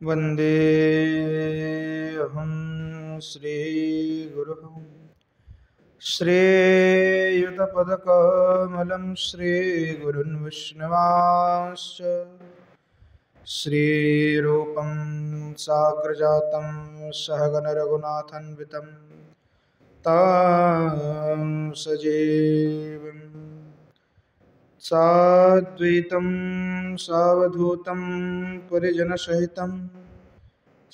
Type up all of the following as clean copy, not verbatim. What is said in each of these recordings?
वन्देऽहं श्रीगुरुः श्रेयुतपदकमलं श्रीगुरुन् विष्णवांश्च श्रीरूपं साग्रजातं सहगणरघुनाथान्वितं तं सजीवम् साद्वैतं सावधूतं परिजनसहितं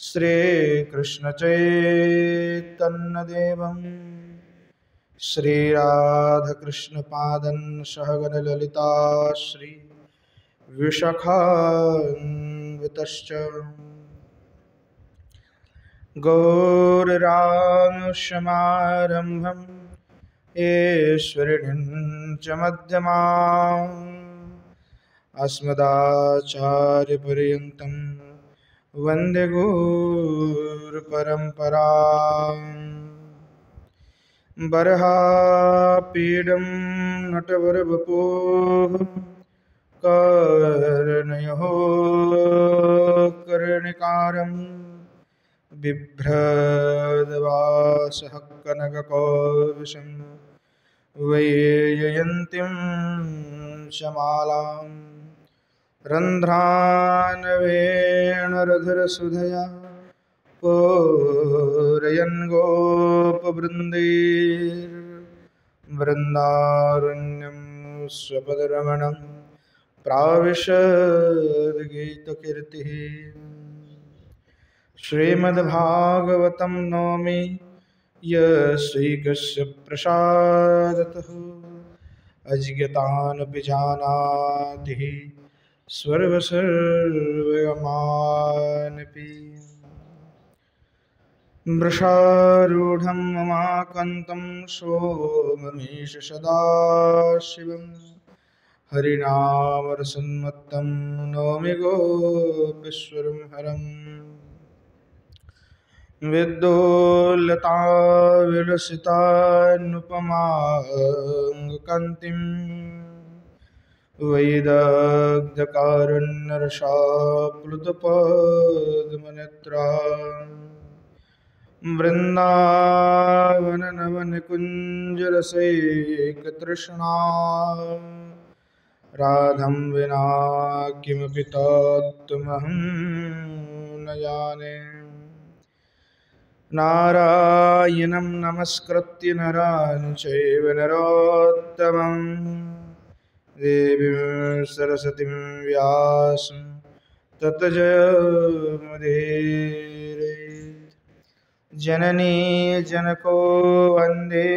श्रीकृष्णचैतन्यदेवं श्रीराधाकृष्णपादं सहगणललिता श्री विशाखान्वितश्च गौररामशमारम्भं ईश्वरीणं च मध्यमाम् अस्मदाचार्यपर्यन्तं वन्दे गुरुपरम्पराम् बर्हापीडं नटवरवपुः कर्णयोः कर्णिकारं बिभ्रद्वासः कनककौशं वैजयन्तीं शमालां रन्ध्रानवेणुरधरसुधया पूरयन् गोपवृन्दैर्वृन्दारण्यं स्वपदरमणं प्राविशद्गीतकीर्तिः श्रीमद्भागवतं नौमि यश्रीकृष्ण प्रसादतः अजिज्ञानपि जानाति सर्वगमानपि वृषारूढं ममाकन्तं सोममीश सदाशिवं हरिनामरसन्मत्तं नौमि गोपीश्वरं हरम् विद्युल्लता विलसितानुपमाङ्गकान्तिं वैदग्ध्यकारुण्यरसाप्लुतपद्मनेत्रा वृन्दावननवनिकुञ्जरसैकतृष्णा राधं विना किमपि तत्त्वमहं न जाने नारायणं नमस्कृत्य नरान् चैव नरोत्तमं देवीं सरस्वतीं व्यासं ततो जयमुदीरयेत् जननी जनको वन्दे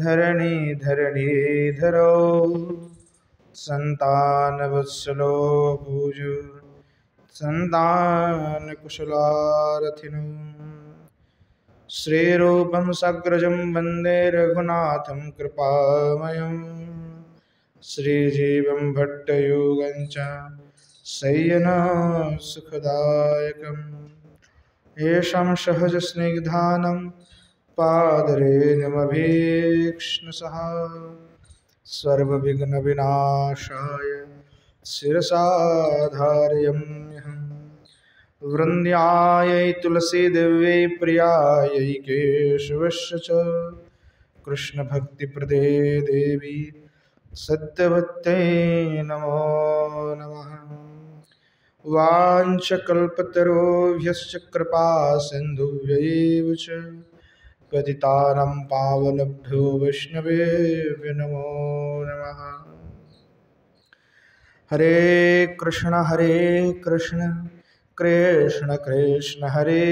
धरणीधरो सन्तानवत्सलो भुजो सन्तानकुशलारथिनो श्रीरूपं साग्रजं वन्दे रघुनाथं कृपामयं श्रीजीवं भट्टयोगं च शय्यनसुखदायकं येषां सहजस्निग्धानं पादरेणुमभीक्ष्णसः सर्वविघ्नविनाशाय शिरसा धारयाम्यहम् वृन्द्यायै तुलसीदेव्यै प्रियायै केशवस्य च कृष्णभक्तिप्रदे देवी सत्यवत्यै नमो नमः वाञ्छकल्पतरुभ्यश्च कृपा सिन्धुभ्यैव च पतितानां पावनेभ्यो वैष्णवेभ्यो नमो नमः हरे कृष्ण कृष्ण कृष्ण हरे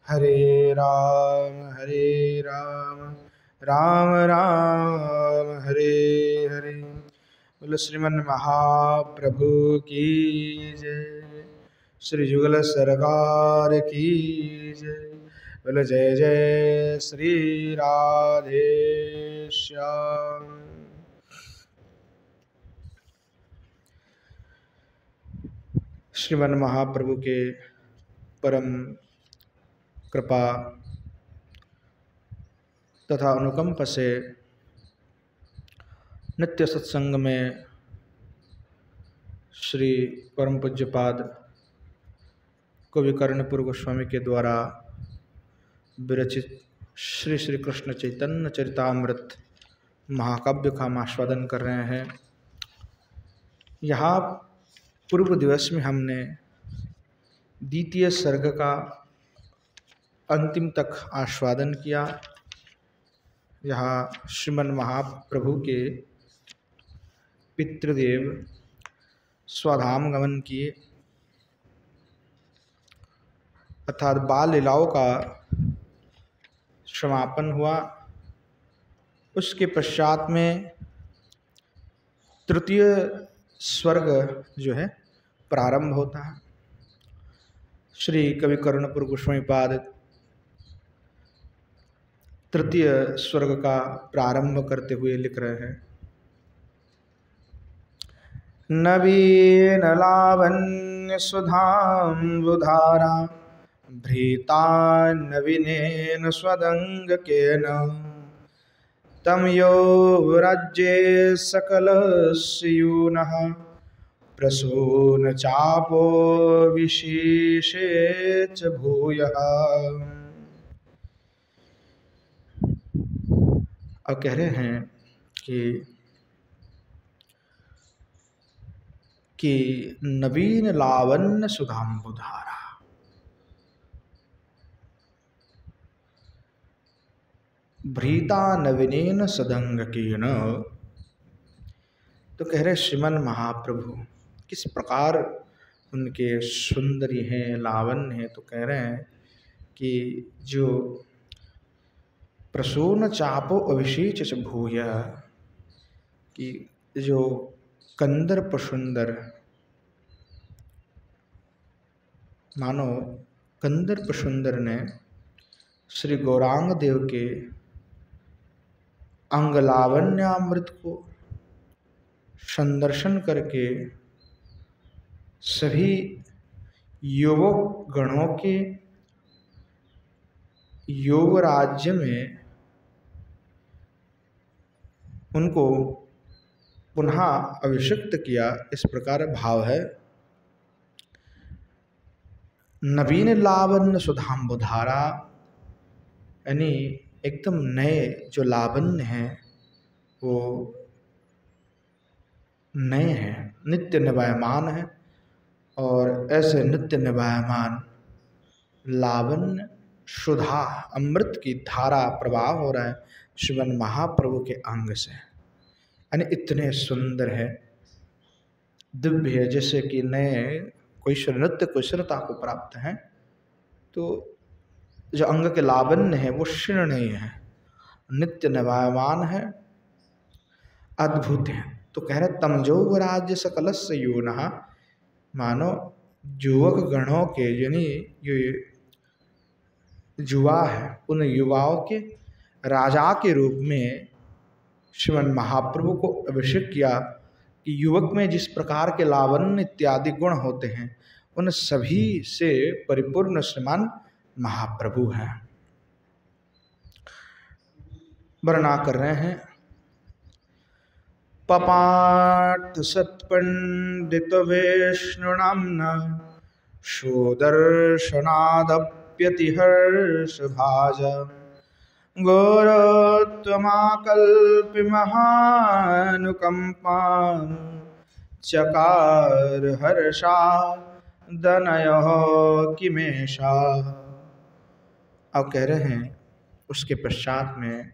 हरे हरे राम राम राम हरे हरे। बोलो श्रीमन महाप्रभु की जय, श्री जुगल सरकार की जय। बोलो जय जय श्री राधे श्याम। श्रीमन महाप्रभु के परम कृपा तथा अनुकंप से नित्य सत्संग में श्री परम पूज्यपाद कवि कर्णपुर गोस्वामी के द्वारा विरचित श्री श्री कृष्ण चैतन्य चरितामृत महाकाव्य का हम आस्वादन कर रहे हैं। यहाँ पूर्व दिवस में हमने द्वितीय सर्ग का अंतिम तक आस्वादन किया। यहाँ श्रीमन महाप्रभु के पितृदेव स्वधाम गमन किए अर्थात बाल लीलाओं का समापन हुआ। उसके पश्चात में तृतीय स्वर्ग जो है प्रारंभ होता है। श्री कवि कर्णपुर गोस्वामी पाद तृतीय स्वर्ग का प्रारंभ करते हुए लिख रहे हैं। नवीन लावण्य सुधाम्बुधारा भृता नवीनेन स्वदंगकेन तम यो राज्ये सकलस्य यूनः प्रसून चापो विशेषे च भूयः। अब कह रहे हैं कि नवीन लावण्य सुधाम्बुधारा, भृता नवीनेन सदंगकेन। तो कह रहे श्रीमन महाप्रभु किस प्रकार उनके सुंदरी हैं, लावण्य हैं। तो कह रहे हैं कि जो प्रसून चापो अभिषेच भूय, कि जो कंदर पशुंदर, मानो कंदर पशुंदर ने श्री गौरांग देव के अंग लावण्यामृत को संदर्शन करके सभी युवक गणों के योग राज्य में उनको पुनः अभिषिक्त किया। इस प्रकार भाव है। नवीन लावण्य सुधाम्बुधारा, यानी एकदम नए जो लावण्य हैं वो नए हैं, नित्य निवायमान हैं। और ऐसे नित्य निवायमान लावण्य सुधा अमृत की धारा प्रवाह हो रहा है श्रीमन महाप्रभु के अंग से, यानी इतने सुंदर है, दिव्य है, जैसे कि नए कोई नृत्य कुशलता को प्राप्त है। तो जो अंग के लावण्य है वो क्षीण नहीं है, नित्य निवायमान है, अद्भुत है। तो कह रहे तमजो राज्य सकलस्य यूनः, मानो युवक गणों के, यानी ये युवा है, उन युवाओं के राजा के रूप में श्रीमन महाप्रभु को अभिषेक किया। कि युवक में जिस प्रकार के लावण्य इत्यादि गुण होते हैं उन सभी से परिपूर्ण श्रीमान महाप्रभु हैं। वर्णना कर रहे हैं। पपाठ सत्पंडित वैष्णुनाम्ना सुदर्शनादप्यतिहर्ष भाजा गौरत्वमाकल्पि महानुकंपा चकार हर्षा दनयः किमेषा। अब कह रहे हैं उसके पश्चात में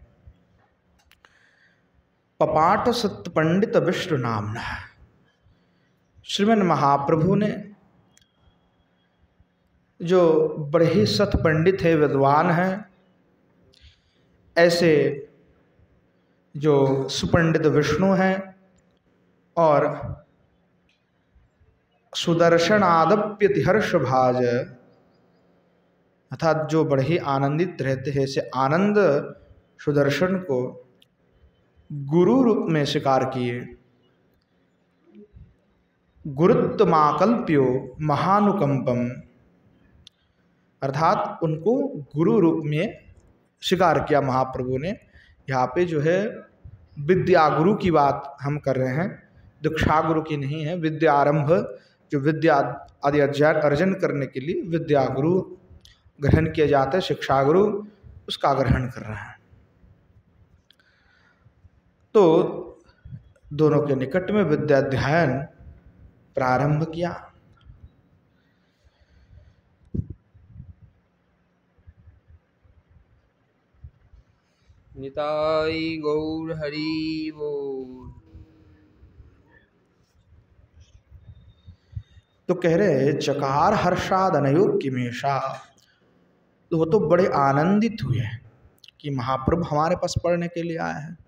पपाठ सत्पंडित विष्णु नामना, श्रीमन महाप्रभु ने जो बड़े ही सत पंडित है, विद्वान हैं, ऐसे जो सुपंडित विष्णु हैं और सुदर्शन आदप्यतिहर्ष भाज, अर्थात जो बड़े ही आनंदित रहते हैं, ऐसे आनंद सुदर्शन को गुरु रूप में स्वीकार किए। गुरुत्तमाकल्प्यो महानुकंपम, अर्थात उनको गुरु रूप में स्वीकार किया महाप्रभु ने। यहाँ पे जो है विद्या गुरु की बात हम कर रहे हैं, दीक्षा गुरु की नहीं है। विद्या आरंभ जो विद्या आदि अर्जन करने के लिए विद्या गुरु ग्रहण किए जाते हैं, शिक्षा गुरु उसका ग्रहण कर रहे हैं। तो दोनों के निकट में विद्या अध्ययन प्रारंभ किया। निताई गौर हरि बोल। तो कह रहे चकार हर्षाद अनयोग्यमेशा, तो वो तो बड़े आनंदित हुए कि महाप्रभु हमारे पास पढ़ने के लिए आए हैं।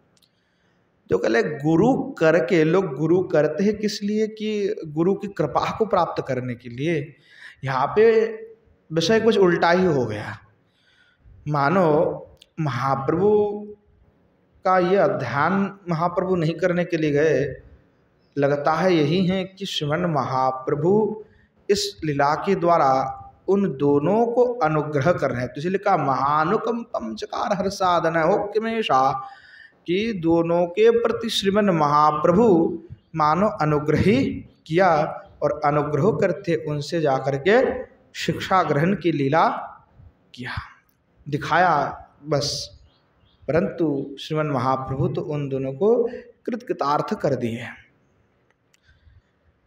तो कहले गुरु करके, लोग गुरु करते हैं किस लिए कि गुरु की कृपा को प्राप्त करने के लिए। यहाँ पे विषय कुछ उल्टा ही हो गया। मानो महाप्रभु का ये अध्ययन महाप्रभु नहीं करने के लिए गए, लगता है यही है कि श्रीमन महाप्रभु इस लीला के द्वारा उन दोनों को अनुग्रह कर रहे हैं। तो इसलिए कहा महानुकंपम चकार हर्षादन होक्यमेशा, कि दोनों के प्रति श्रीमन महाप्रभु मानो अनुग्रह ही किया और अनुग्रह करते उनसे जाकर के शिक्षा ग्रहण की लीला किया, दिखाया बस। परंतु श्रीमन महाप्रभु तो उन दोनों को कृतकृतार्थ कर दिए।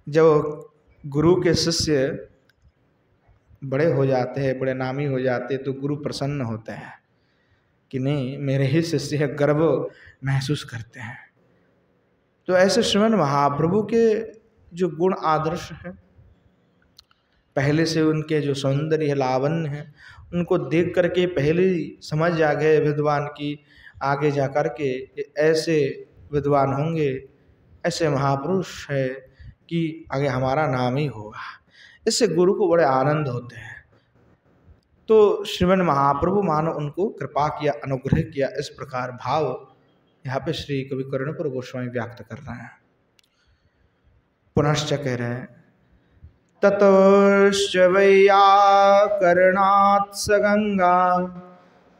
जब गुरु के शिष्य बड़े हो जाते हैं, बड़े नामी हो जाते हैं, तो गुरु प्रसन्न होते हैं कि नहीं मेरे ही शिष्य है, गर्व महसूस करते हैं। तो ऐसे श्रीमन महाप्रभु के जो गुण आदर्श हैं, पहले से उनके जो सौंदर्य है, लावण्य है, उनको देख करके पहले ही समझ आ गए विद्वान की आगे जा कर के ऐसे विद्वान होंगे, ऐसे महापुरुष है कि आगे हमारा नाम ही होगा। इससे गुरु को बड़े आनंद होते हैं। तो श्रीमन महाप्रभु मानो उनको कृपा किया, अनुग्रह किया, इस प्रकार भाव यहाँ पे श्री कवि कर्णपुर गोस्वामी व्यक्त कर रहे हैं। पुनश्च कह रहे हैं ततश्च वैयाकरणात् स गंगा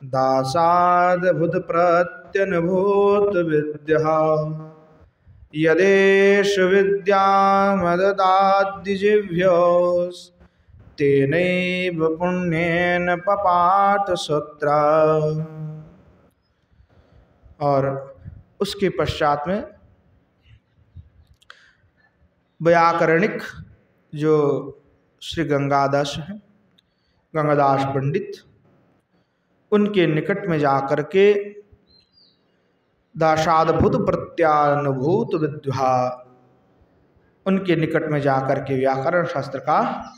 दासादभुत प्रत्यनुभूत विद्या यदेश विद्यामददाद्दिजिभ्योस् तेनैव पुण्येन पपात सूत्र। और उसके पश्चात में व्याकरणिक जो श्री गंगादास हैं, गंगादास पंडित, उनके निकट में जाकर के दासादभुत प्रत्यानुभूत विद्या, उनके निकट में जाकर के व्याकरण शास्त्र का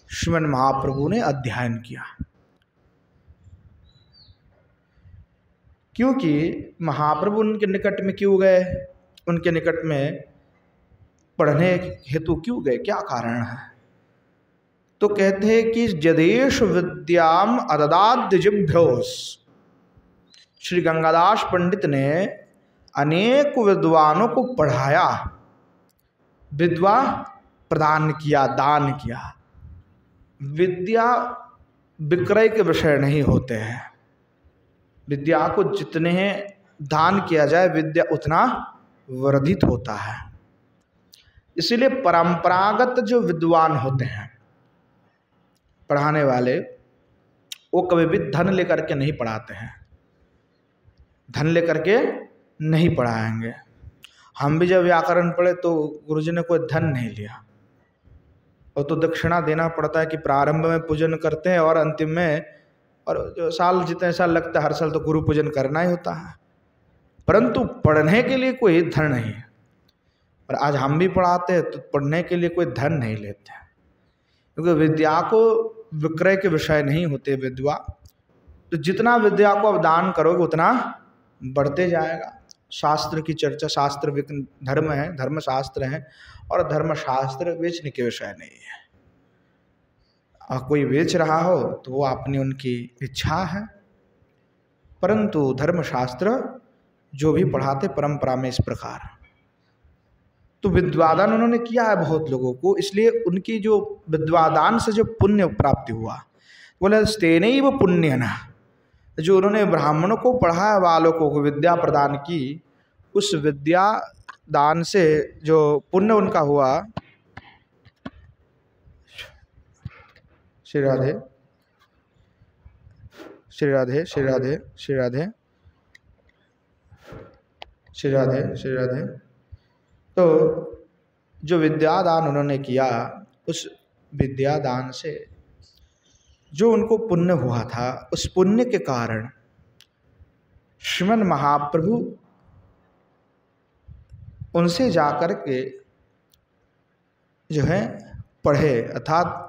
श्रीमन महाप्रभु ने अध्ययन किया। क्योंकि महाप्रभु उनके निकट में क्यों गए, उनके निकट में पढ़ने हेतु क्यों गए, क्या कारण है? तो कहते हैं कि जदेश विद्याम अददाद्दिजिभ्योस्, श्री गंगादास पंडित ने अनेक विद्वानों को पढ़ाया, विद्या प्रदान किया, दान किया। विद्या विक्रय के विषय नहीं होते हैं। विद्या को जितने दान किया जाए विद्या उतना वर्धित होता है। इसीलिए परंपरागत जो विद्वान होते हैं पढ़ाने वाले, वो कभी भी धन लेकर के नहीं पढ़ाते हैं, धन लेकर के नहीं पढ़ाएंगे। हम भी जब व्याकरण पढ़े तो गुरुजी ने कोई धन नहीं लिया, और तो दक्षिणा देना पड़ता है कि प्रारंभ में पूजन करते हैं और अंतिम में, और जो साल जितने साल लगता है हर साल तो गुरु पूजन करना ही होता है, परंतु पढ़ने के लिए कोई धन नहीं है। और आज हम भी पढ़ाते हैं तो पढ़ने के लिए कोई धन नहीं लेते हैं, क्योंकि विद्या को विक्रय के विषय नहीं होते विद्या। तो जितना विद्या को आप दान करोगे उतना बढ़ते जाएगा। शास्त्र की चर्चा, शास्त्र धर्म है, धर्मशास्त्र है, और धर्मशास्त्र बेचने के विषय नहीं है। और कोई बेच रहा हो तो वो अपनी उनकी इच्छा है, परंतु धर्मशास्त्र जो भी पढ़ाते परंपरा में इस प्रकार। तो विद्वादान उन्होंने किया है बहुत लोगों को, इसलिए उनकी जो विद्वादान से जो पुण्य प्राप्ति हुआ, बोले तेनैव पुण्येन, जो उन्होंने ब्राह्मणों को पढ़ाया, बालकों को विद्या प्रदान की, उस विद्या दान से जो पुण्य उनका हुआ, श्री राधे श्री राधे श्री राधे श्री राधे श्री राधे श्री राधे। तो जो विद्यादान उन्होंने किया, उस विद्यादान से जो उनको पुण्य हुआ था, उस पुण्य के कारण श्रीमन महाप्रभु उनसे जाकर के जो है पढ़े, अर्थात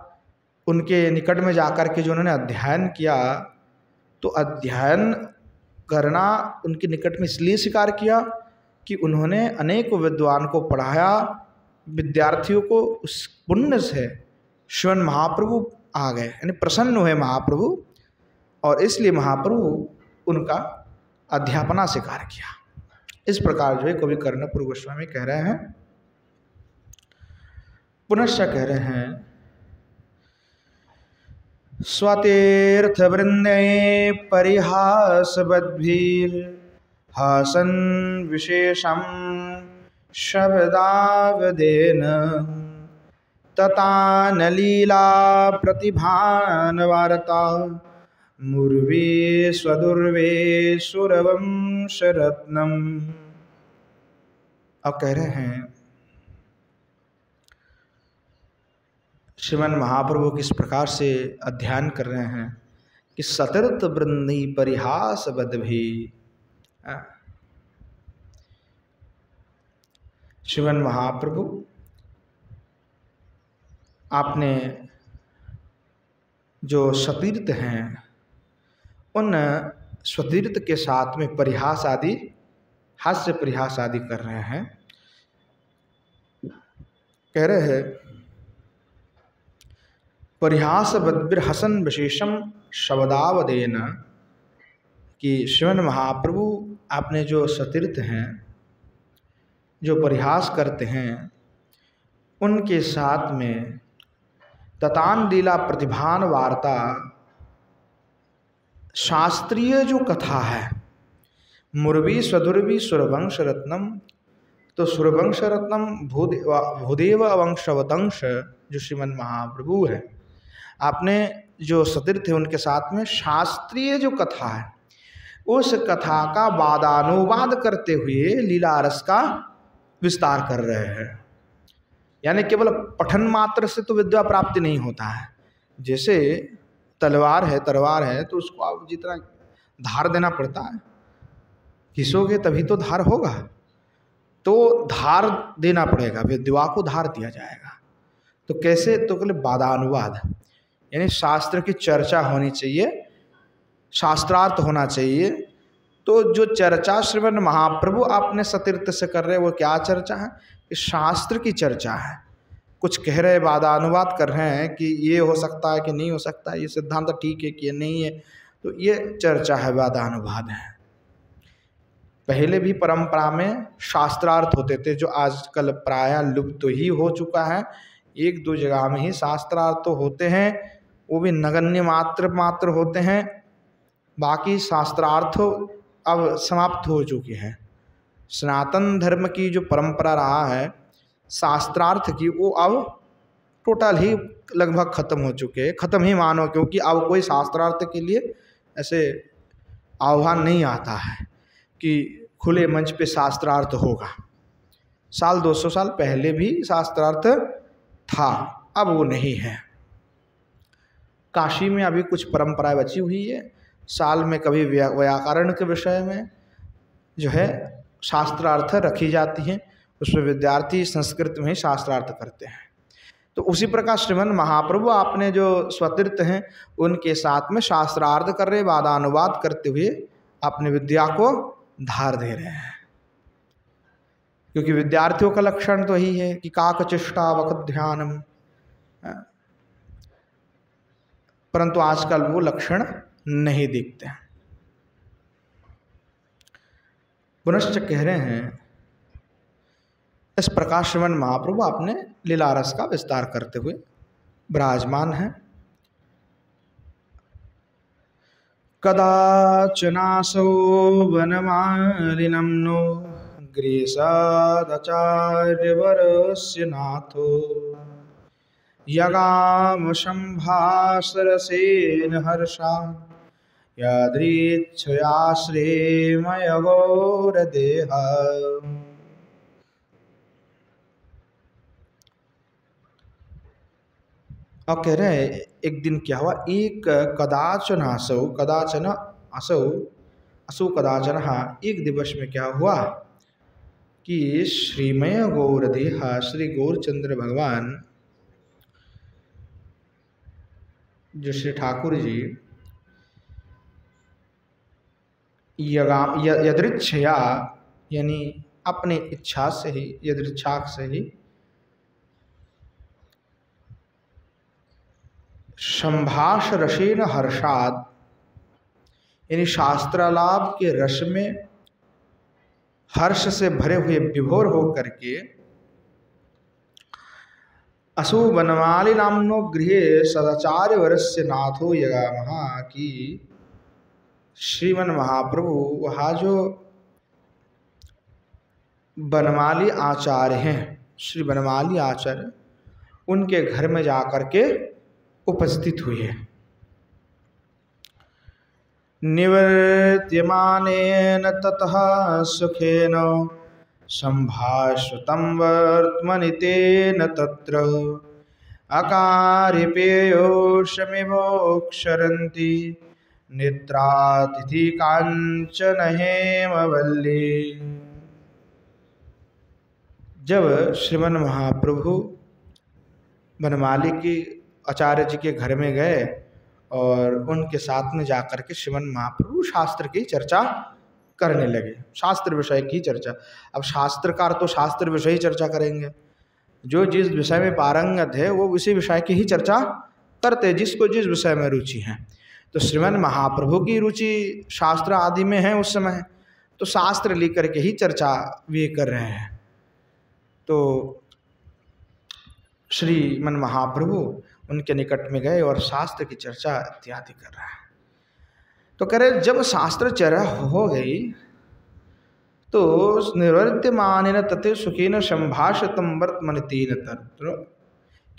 उनके निकट में जाकर के जो उन्होंने अध्ययन किया, तो अध्ययन करना उनके निकट में इसलिए स्वीकार किया कि उन्होंने अनेक विद्वान को पढ़ाया, विद्यार्थियों को। उस पुण्य से श्रीमन महाप्रभु आ गए, यानी प्रसन्न हुए महाप्रभु, और इसलिए महाप्रभु उनका अध्यापना स्वीकार किया। इस प्रकार जो है कवि कर्णपुर गोस्वामी कह रहे हैं, पुनश्च कह रहे हैं, स्वतीर्थ वृंदे परिहासवद्भिर हासन विशेषम शब्दावदेन तथा न लीला प्रतिभान वार्ता मुर्वे स्वदुर्वे सुरवंशरत्नम। अब कह रहे हैं श्रीमन महाप्रभु किस प्रकार से अध्ययन कर रहे हैं कि सतीर्थ वृंदी परिहास बद्भी। श्रीमन महाप्रभु आपने जो सतीर्थ हैं, उन स्वतीर्थ के साथ में परिहास आदि, हास्य परिहास आदि कर रहे हैं। कह रहे हैं परिहास बद्भिर हसन विशेषम शब्दावदेन, कि श्रीमन महाप्रभु आपने जो सतीर्थ हैं, जो परिहास करते हैं, उनके साथ में ततान लीला प्रतिभान वार्ता, शास्त्रीय जो कथा है, मुरवी स्वदुर्वी सुरवंश रत्नम, तो सुरवंश रत्नम भूदेव वंशवतंश जो श्रीमन महाप्रभु है, आपने जो सतीर्थ थे उनके साथ में शास्त्रीय जो कथा है, उस कथा का वादानुवाद करते हुए लीला रस का विस्तार कर रहे हैं। यानी केवल पठन मात्र से तो विद्या प्राप्ति नहीं होता है। जैसे तलवार है तो उसको आप जितना धार देना पड़ता है, घिसोगे तभी तो धार होगा, तो धार देना पड़ेगा, विद्या को धार दिया जाएगा। तो कैसे, तो केवल वादानुवाद, यानी शास्त्र की चर्चा होनी चाहिए, शास्त्रार्थ होना चाहिए। तो जो चर्चा श्रीमन महाप्रभु आपने सतीर्थ से कर रहे हैं, वो क्या चर्चा है? शास्त्र की चर्चा है। कुछ कह रहे, वादानुवाद कर रहे हैं कि ये हो सकता है कि नहीं हो सकता, ये सिद्धांत ठीक है कि ये नहीं है, तो ये चर्चा है, वादानुवाद है। पहले भी परंपरा में शास्त्रार्थ होते थे, जो आजकल प्रायः लुप्त ही हो चुका है। एक दो जगह में ही शास्त्रार्थ तो होते हैं, वो भी नगण्य मात्र होते हैं। बाकी शास्त्रार्थ अब समाप्त हो चुके हैं। सनातन धर्म की जो परंपरा रहा है शास्त्रार्थ की, वो अब टोटल ही लगभग खत्म हो चुके हैं, खत्म ही मानो, क्योंकि अब कोई शास्त्रार्थ के लिए ऐसे आह्वान नहीं आता है कि खुले मंच पे शास्त्रार्थ होगा। 100-200 साल पहले भी शास्त्रार्थ था, अब वो नहीं है। काशी में अभी कुछ परंपराएं बची हुई है, साल में कभी व्याकरण के विषय में जो है शास्त्रार्थ रखी जाती हैं, उसमें विद्यार्थी संस्कृत में ही शास्त्रार्थ करते हैं। तो उसी प्रकार श्रीमन महाप्रभु आपने जो स्वतीर्थ हैं उनके साथ में शास्त्रार्थ कर रहे, वादानुवाद करते हुए अपने विद्या को धार दे रहे हैं। क्योंकि विद्यार्थियों का लक्षण तो यही है कि काकचेष्टा वक्त ध्यानम, परंतु आजकल वो लक्षण नहीं दिखते हैं। पुनश्च कह रहे हैं, इस प्रकार श्रीमन महाप्रभु आपने लीला रस का विस्तार करते हुए विराजमान है। कदाचनासो वनमालिनं नो ग्रीसादाचार्यवरस्य नाथो यगाम संभासरसेन हर्षा यदृच्छया श्रेमय गौरदेह। और कह रहे हैं एक दिन क्या हुआ, एक कदाचन असौ कदाचन एक दिवस में क्या हुआ कि श्रीमय गौरदेह श्री गौरचंद्र भगवान जो श्री ठाकुर जी यदृच्छया यानी अपने इच्छा से ही यदृच्छाक से ही संभाष रसेन हर्षाद यानी शास्त्रालाप के रस में हर्ष से भरे हुए विभोर हो करके असो बनमाली नामनो गृह सदाचार्य वर्ष्य नाथो यगामहा की श्रीमन महाप्रभु वहाँ जो बनमाली आचार्य हैं, श्री बनमाली आचार्य उनके घर में जाकर के उपस्थित हुए। निवर्त्यमानेन ततः सुखेन संभाषितं वर्त्मनि तेन तत्र अकार्यपेयोषमिवोक्षरन्ति निद्रातिथि कांचन हेमवल्ली। जब श्रीमन महाप्रभु बनमाली की आचार्य जी के घर में गए और उनके साथ में जाकर के श्रीमन महाप्रभु शास्त्र की चर्चा करने लगे, शास्त्र विषय की चर्चा। अब शास्त्रकार तो शास्त्र विषय ही चर्चा करेंगे, जो जिस विषय में पारंगत है वो उसी विषय की ही चर्चा करते, जिसको जिस विषय में रुचि है। तो श्रीमन महाप्रभु की रुचि शास्त्र आदि में है उस समय, तो शास्त्र लेकर के ही चर्चा वे कर रहे हैं। तो श्रीमन महाप्रभु उनके निकट में गए और शास्त्र की चर्चा इत्यादि कर रहा है। तो कह रहे जब शास्त्र चर्चा हो गई तो निवर्त्यमानेन तथे सुखेन संभाषितं वर्त्मनि तेन तत्र,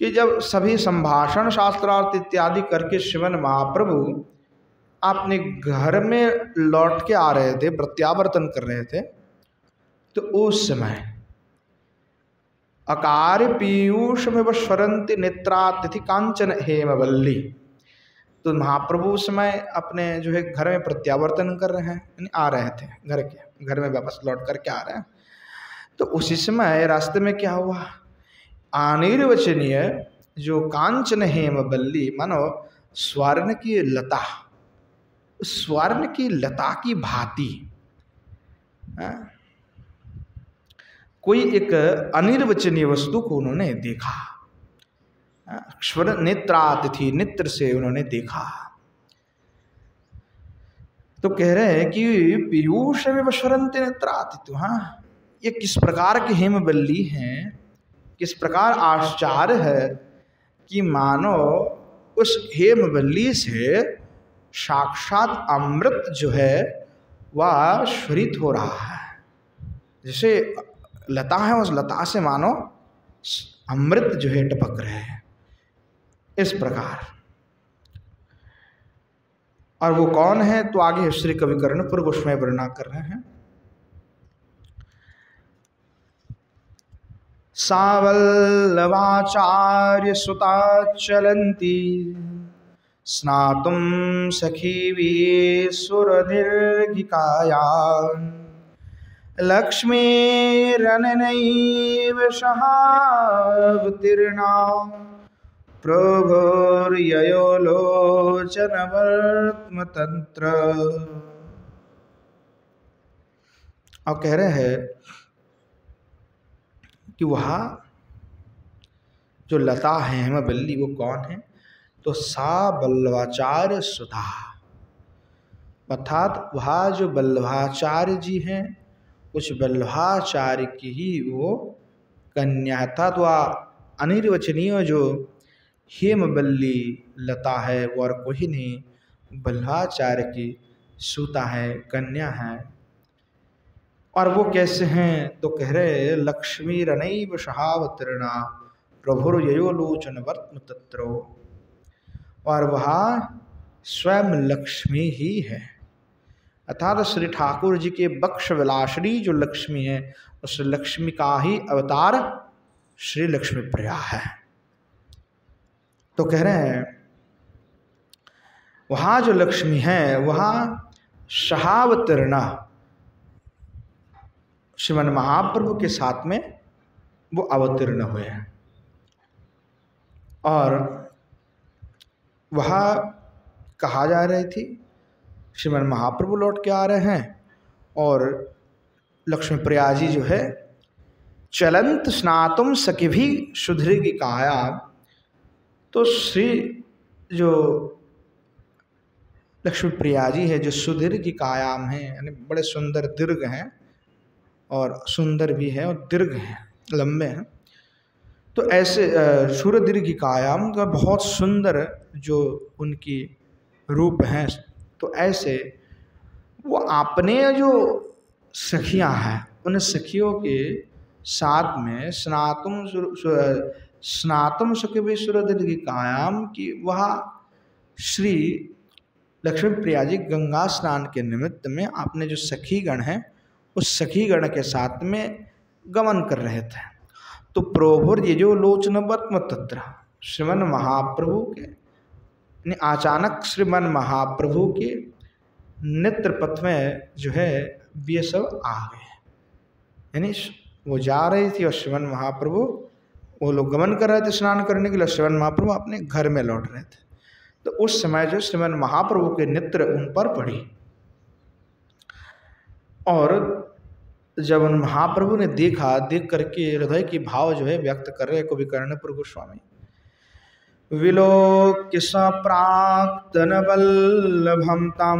कि जब सभी संभाषण शास्त्रार्थ इत्यादि करके श्रीमन महाप्रभु अपने घर में लौट के आ रहे थे, प्रत्यावर्तन कर रहे थे, तो उस समय अकार्य पीयूषमिव स्वरन्ति नेत्रातिथि कांचन हेमवल्ली। तो महाप्रभु उस समय अपने जो है घर में प्रत्यावर्तन कर रहे हैं, यानी आ रहे थे घर में वापस लौट करके आ रहे हैं। तो उसी समय रास्ते में क्या हुआ, अनिर्वचनीय जो कांचन हेमवल्ली मानो स्वर्ण की लता, स्वर्ण की लता की भांति कोई एक अनिर्वचनीय वस्तु को उन्होंने देखा। नेत्रातिथि नेत्र से उन्होंने देखा। तो कह रहे हैं कि पीयूष में स्वरंत नेत्रातिथि, हाँ ये किस प्रकार की हेमवल्ली हैं, किस प्रकार आश्चर्य है कि मानो उस हेमवल्ली से साक्षात अमृत जो है वह स्वरित हो रहा है। जैसे लता है, उस लता से मानो अमृत जो है टपक रहे हैं, इस प्रकार। और वो कौन है, तो आगे श्री कवि कर्णपुर गोस्वामी वर्णना कर रहे हैं। सावल्लवाचार्य सुता चलन्ति स्नातुं सखीवी सुरदीर्घिकायां लक्ष्मीरननैव सहावतीर्णा प्रभुर्ययो लोचनवर्त्म तंत्र। अब कह रहे हैं कि वहाँ जो लता है हेमवल्ली वो कौन है, तो सा बल्लवाचार्य सुधा, अर्थात वहाँ जो बल्लभाचार्य जी हैं उस बल्लभाचार्य की ही वो कन्या, अर्थात वह अनिर्वचनीय जो हेमवल्ली लता है वो और कोई नहीं, बल्लभाचार्य की सुता है, कन्या है। और वो कैसे हैं, तो कह रहे लक्ष्मी रनैव सहावतीर्णा प्रभुर ययोलोचन वर्त्म तत्रो, और वह स्वयं लक्ष्मी ही है। अर्थात श्री ठाकुर जी के बक्ष विलासनी जो लक्ष्मी है, उस लक्ष्मी का ही अवतार श्री लक्ष्मी प्रिया है। तो कह रहे हैं वहां जो लक्ष्मी है वहां सहावतीर्ण श्रीमन महाप्रभु के साथ में वो अवतीर्ण हुए हैं। और वह कहा जा रही थी श्रीमन महाप्रभु लौट के आ रहे हैं और लक्ष्मी प्रिया जी जो है चलंत स्नातुम सखी भी सुधरेगी काया। तो श्री जो लक्ष्मी प्रिया जी है जो सुधीर की कायाम है, यानी बड़े सुंदर दीर्घ हैं और सुंदर भी है और दीर्घ हैं, लंबे हैं। तो ऐसे सूर्य दीर्घ की कायाम का बहुत सुंदर जो उनकी रूप हैं, तो ऐसे वो आपने जो सखियां हैं उन सखियों के साथ में स्नातुम सखी भी सूर्य दीर्घ की कायाम की वह श्री लक्ष्मी प्रिया जी गंगा स्नान के निमित्त में आपने जो सखी गण हैं उस सखी गण के साथ में गमन कर रहे थे। तो प्रभुर ये जो लोचन वर्त्म तत्र, श्रीमन महाप्रभु के अचानक श्रीमन महाप्रभु के नेत्र पथ में जो है ये सब आ गए, यानी वो जा रही थी और श्रीमन महाप्रभु वो लोग गमन कर रहे थे स्नान करने के लिए, श्रीमन महाप्रभु अपने घर में लौट रहे थे। तो उस समय जो श्रीमन महाप्रभु के नेत्र उन पर पड़ी और जब उन महाप्रभु ने देखा, देख करके हृदय की भाव जो है व्यक्त कर रहे कवि कर्णपुर गोस्वामी, विलोक्य सप्राक्तन वल्लभं तम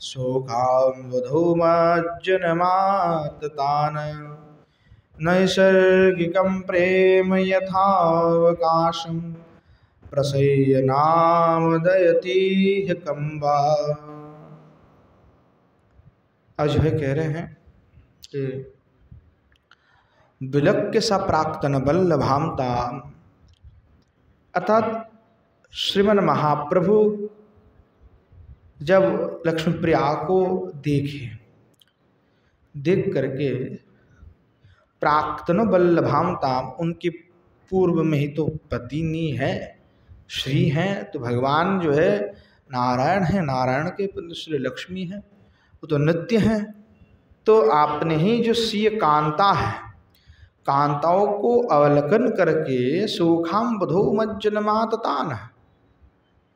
शोकां वधूमज्जनमाततान नैसर्गिकं प्रेम यथावकाशं प्रसय्य नामदयति कम्बा। आज है कह रहे हैं कि विलक्य सा प्राक्तन वल्लभामता, अर्थात श्रीमन महाप्रभु जब लक्ष्मी प्रिया को देखे, देख करके प्राक्तन वल्लभामता, उनके पूर्व में ही तो पतिनी है, श्री हैं, तो भगवान जो है नारायण है, नारायण के पुत्र श्री लक्ष्मी है, वो तो नित्य हैं। तो आपने ही जो सीय कांता है, कांताओं को अवलोकन करके सुखाम बधो मज्जनमाततान,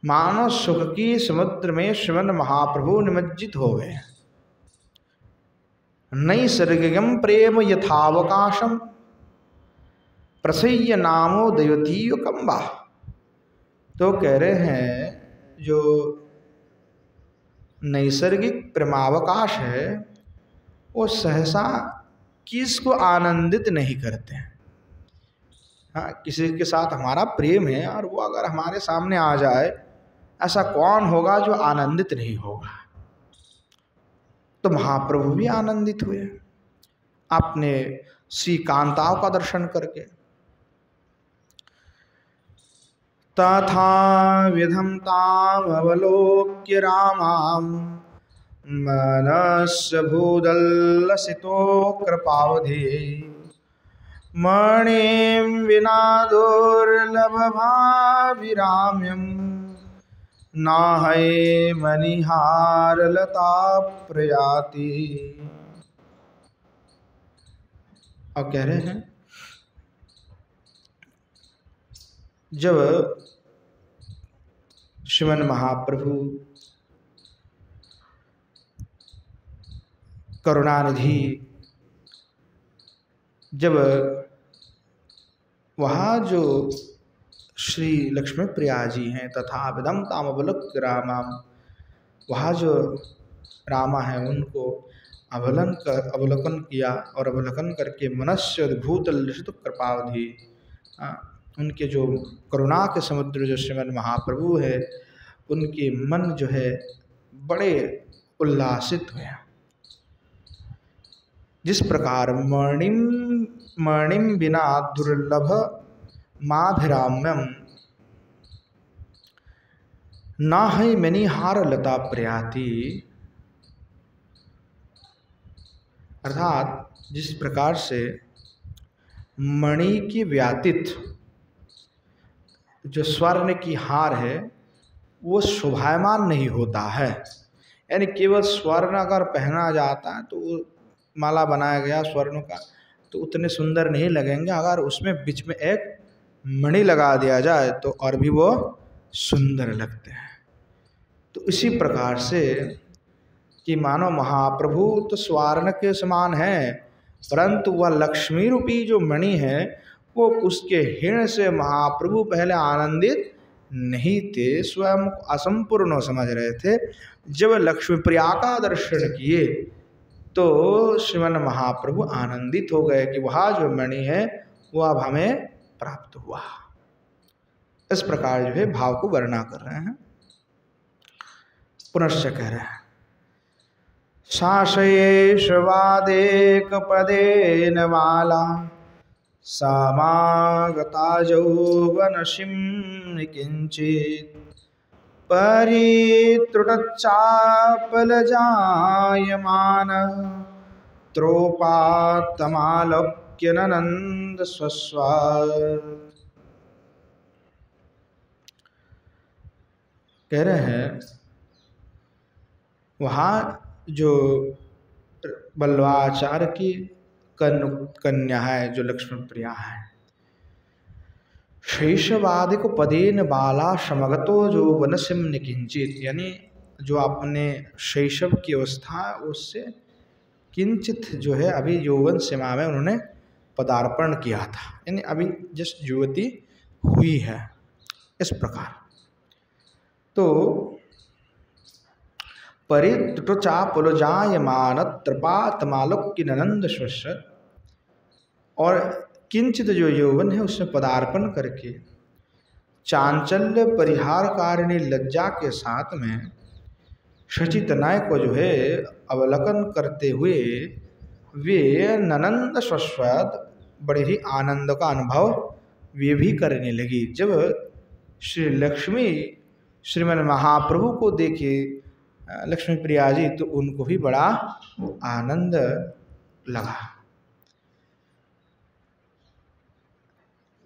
मानव सुख की समुद्र में श्रीमन महाप्रभु निमज्जित हो गए। नैसर्गिकं प्रेम यथावकाशम प्रसय्य नामो दैवतीय कम्बा। तो कह रहे हैं जो नैसर्गिक प्रेमावकाश है वो सहसा किसको आनंदित नहीं करते हैं। हाँ, किसी के साथ हमारा प्रेम है और वो अगर हमारे सामने आ जाए, ऐसा कौन होगा जो आनंदित नहीं होगा। तो महाप्रभु भी आनंदित हुए अपने श्री कांताओं का दर्शन करके। तथा विधम ताम अवलोक्य रामां मनस्य भूदल्लसितो कृपावधि मणिं विना दुर्लभभाविराम्यं नाहै मणिहारलता प्रयाति। अब कह रहे हैं जब श्रीमन महाप्रभु करुणानिधि जब वहाँ जो श्री लक्ष्मी प्रिया जी हैं तथा विदम ताम अवलोक्य वहाँ जो रामा है उनको अवलोकन किया और अवलोकन करके मनस्य अद्भुत लसित कृपावधि, उनके जो करुणा के समुद्र जो श्रीमन महाप्रभु है उनके मन जो है बड़े उल्लासित हुए। जिस प्रकार मणिम बिना दुर्लभ माभिराम्यम ना है मणिहार लता प्रयाति। अर्थात जिस प्रकार से मणि की व्यातित जो स्वर्ण की हार है वो शोभायमान नहीं होता है, यानी केवल स्वर्ण अगर पहना जाता है तो वो माला बनाया गया स्वर्ण का तो उतने सुंदर नहीं लगेंगे, अगर उसमें बीच में एक मणि लगा दिया जाए तो और भी वो सुंदर लगते हैं। तो इसी प्रकार से कि मानो महाप्रभु तो स्वर्ण के समान है, परंतु वह लक्ष्मी रूपी जो मणि है वो उसके हिण से महाप्रभु पहले आनंदित नहीं थे, स्वयं असंपूर्ण समझ रहे थे। जब लक्ष्मी प्रिया का दर्शन किए तो श्रीमन महाप्रभु आनंदित हो गए कि वह जो मणि है वो अब हमें प्राप्त हुआ। इस प्रकार जो है भाव को वर्णना कर रहे हैं। पुनश्च कह रहे हैं शाशयेश वादेक पदेन माला समागता यौवनशिं किंचित परित्रुटच्चापलजायमान त्रोपात्तमालोक्य ननंद स्वस्वार। कह रहे हैं वहाँ जो बल्लवाचार्य की कन्या है जो लक्ष्मी प्रिया है, शैशवादिक पदेन बाला समगतो जो वनसिम निकिंचित, यानी जो अपने शैशव की अवस्था उससे किंचित जो है अभी यौवन सीमा में उन्होंने पदार्पण किया था, यानी अभी जस्ट युवती हुई है। इस प्रकार तो परित्रुटचापलजायमान त्रिपातमालोक्य ननंद स्वस्य, और किंचित जो यौवन है उसमें पदार्पण करके चांचल्य परिहार कारिणी लज्जा के साथ में शचितनय को जो है अवलोकन करते हुए वे ननंद स्वस्वद बड़े ही आनंद का अनुभव वे भी करने लगी। जब श्री लक्ष्मी श्रीमन महाप्रभु को देखे लक्ष्मी प्रिया जी तो उनको भी बड़ा आनंद लगा।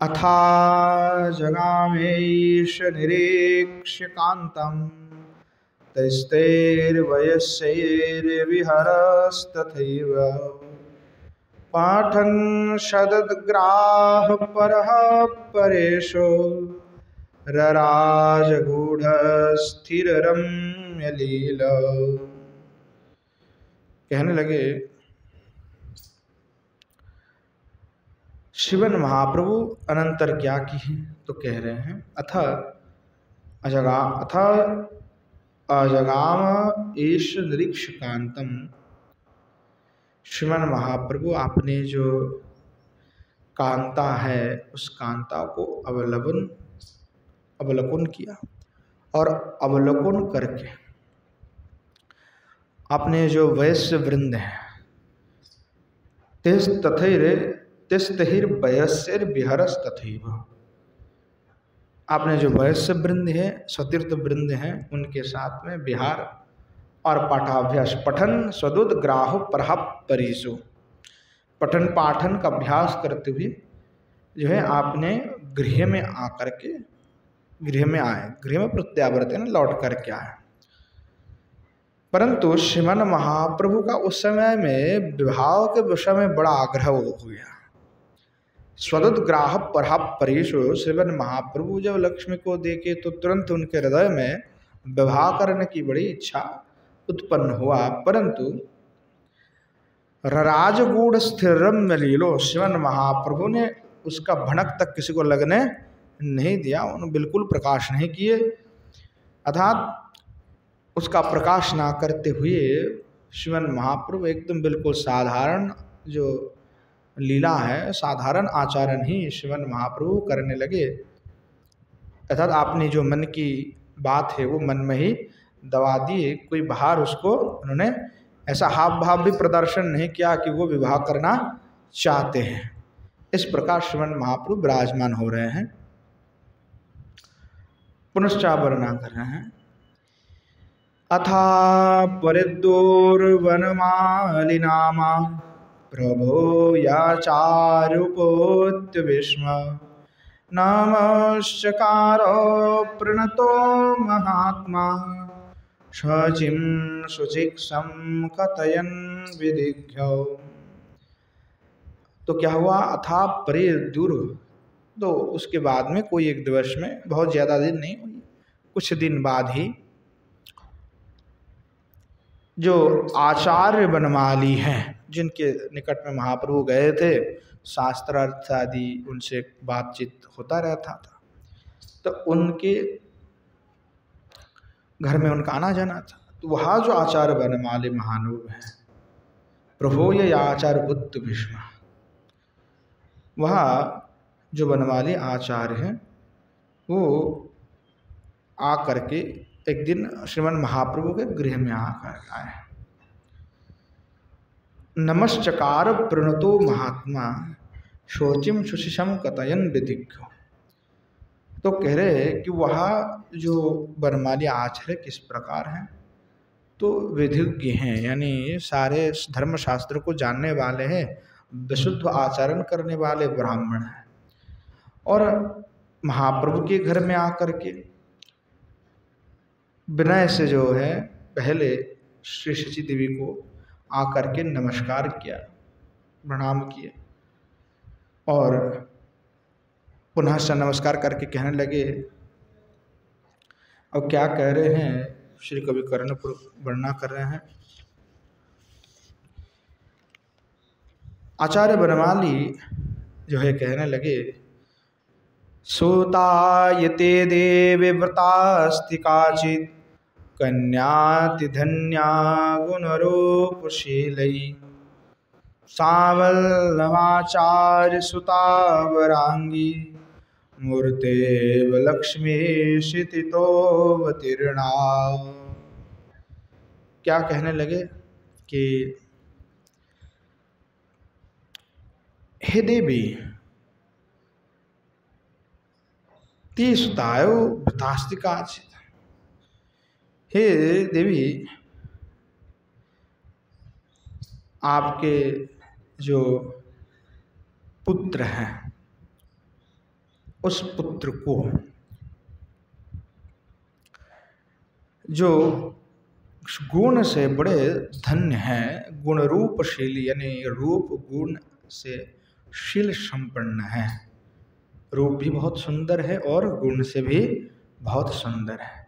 अथा जगामेश निरीक्ष्य कांतम तैस्तैर्वयस्यैर्विहरस्तथैव पाठन् शतद्ग्राह परः परेशो रराजगूढ़ स्थिर रम्य लीला। कहने लगे शिवन महाप्रभु अनंतर क्या की है, तो कह रहे हैं अथ अजगाम ईश निरीक्ष कांतम। श्रीमन महाप्रभु आपने जो कांता है उस कांता को अवलोकन किया और अवलोकन करके आपने जो वैश्य वृंद है तिस्तहिर वयस्यर विहरस तथैव, आपने जो वैश्य वृंद है सतीर्थ वृंद हैं उनके साथ में विहार और पाठाभ्यास पठन सदुद्ग्राह परह परीसो, पठन पाठन का अभ्यास करते हुए जो है आपने गृह में आकर के गृह में आए, गृह में प्रत्यावर्तन लौट करके आए। परंतु श्रीमन महाप्रभु का उस समय में विवाह के विषय में बड़ा आग्रह हो गया। स्वदुद्ग्राह परह परेशो, श्रीमन महाप्रभु जब लक्ष्मी को देखे तो तुरंत उनके हृदय में विवाह करने की बड़ी इच्छा उत्पन्न हुआ, परंतु राजगूढ़ स्थिरम लीलो, श्रीमन महाप्रभु ने उसका भनक तक किसी को लगने नहीं दिया, उन्होंने बिल्कुल प्रकाश नहीं किए। अर्थात उसका प्रकाश ना करते हुए श्रीमन महाप्रभु एकदम बिल्कुल साधारण जो लीला है, साधारण आचरण ही श्रीमन महाप्रभु करने लगे। अर्थात आपने जो मन की बात है वो मन में ही दबा दिए, कोई बाहर उसको उन्होंने ऐसा हाव भाव भी प्रदर्शन नहीं किया कि वो विवाह करना चाहते हैं, इस प्रकार श्रीमन महाप्रभु विराजमान हो रहे हैं। पुनश्चा वर्णना कर रहे हैं। अथा परिदूर्वनमालिनामा प्रभो याचारुपोत्य विस्म नमश्चकारो प्रणतो महात्मा शचिं शुचिक्षं कथयन् विदिघ्यौ। तो क्या हुआ? अथा परिदूर, तो उसके बाद में कोई एक दिवस में, बहुत ज़्यादा दिन नहीं, कुछ दिन बाद ही जो आचार्य बनमाली हैं, जिनके निकट में महाप्रभु गए थे, शास्त्रार्थ आदि उनसे बातचीत होता रहता था, तो उनके घर में उनका आना जाना था। तो वहाँ जो आचार्य बनमाली महानुभ हैं, प्रभो ये आचार्य बुद्ध भीष्म, वहाँ जो बनमाली आचार्य हैं वो आ करके एक दिन श्रीमन महाप्रभु के गृह में आकर आए। नमश्चकार प्रणतो महात्मा शोचिम सुशिषम कथयन विदिघ्यो। तो कह रहे कि वहाँ जो बनमाली आचार्य किस प्रकार हैं, तो विधिज्ञ हैं, यानी सारे धर्मशास्त्र को जानने वाले हैं, विशुद्ध आचरण करने वाले ब्राह्मण हैं। और महाप्रभु के घर में आकर के विनय से जो है पहले श्री शची देवी को आकर के नमस्कार किया, प्रणाम किए, और पुनः से नमस्कार करके कहने लगे। अब क्या कह रहे हैं श्री कवि कर्णपुर वर्णना कर रहे हैं। आचार्य बनमाली जो है कहने लगे, सूतायते देवी व्रतास्ति काचित् कन्यातिधन्या गुणरूपशीलै सावल्लभाचार्य सुता वरांगी मूर्तेव लक्ष्मी क्षितितोऽवतीर्णा। क्या कहने लगे कि हे देवी, ती सुतायो व्रतास्ति काचित्, हे देवी, आपके जो पुत्र हैं उस पुत्र को जो गुण से बड़े धन्य हैं, गुण रूपशीली, यानी रूप गुण से शील संपन्न है, रूप भी बहुत सुंदर है और गुण से भी बहुत सुंदर है।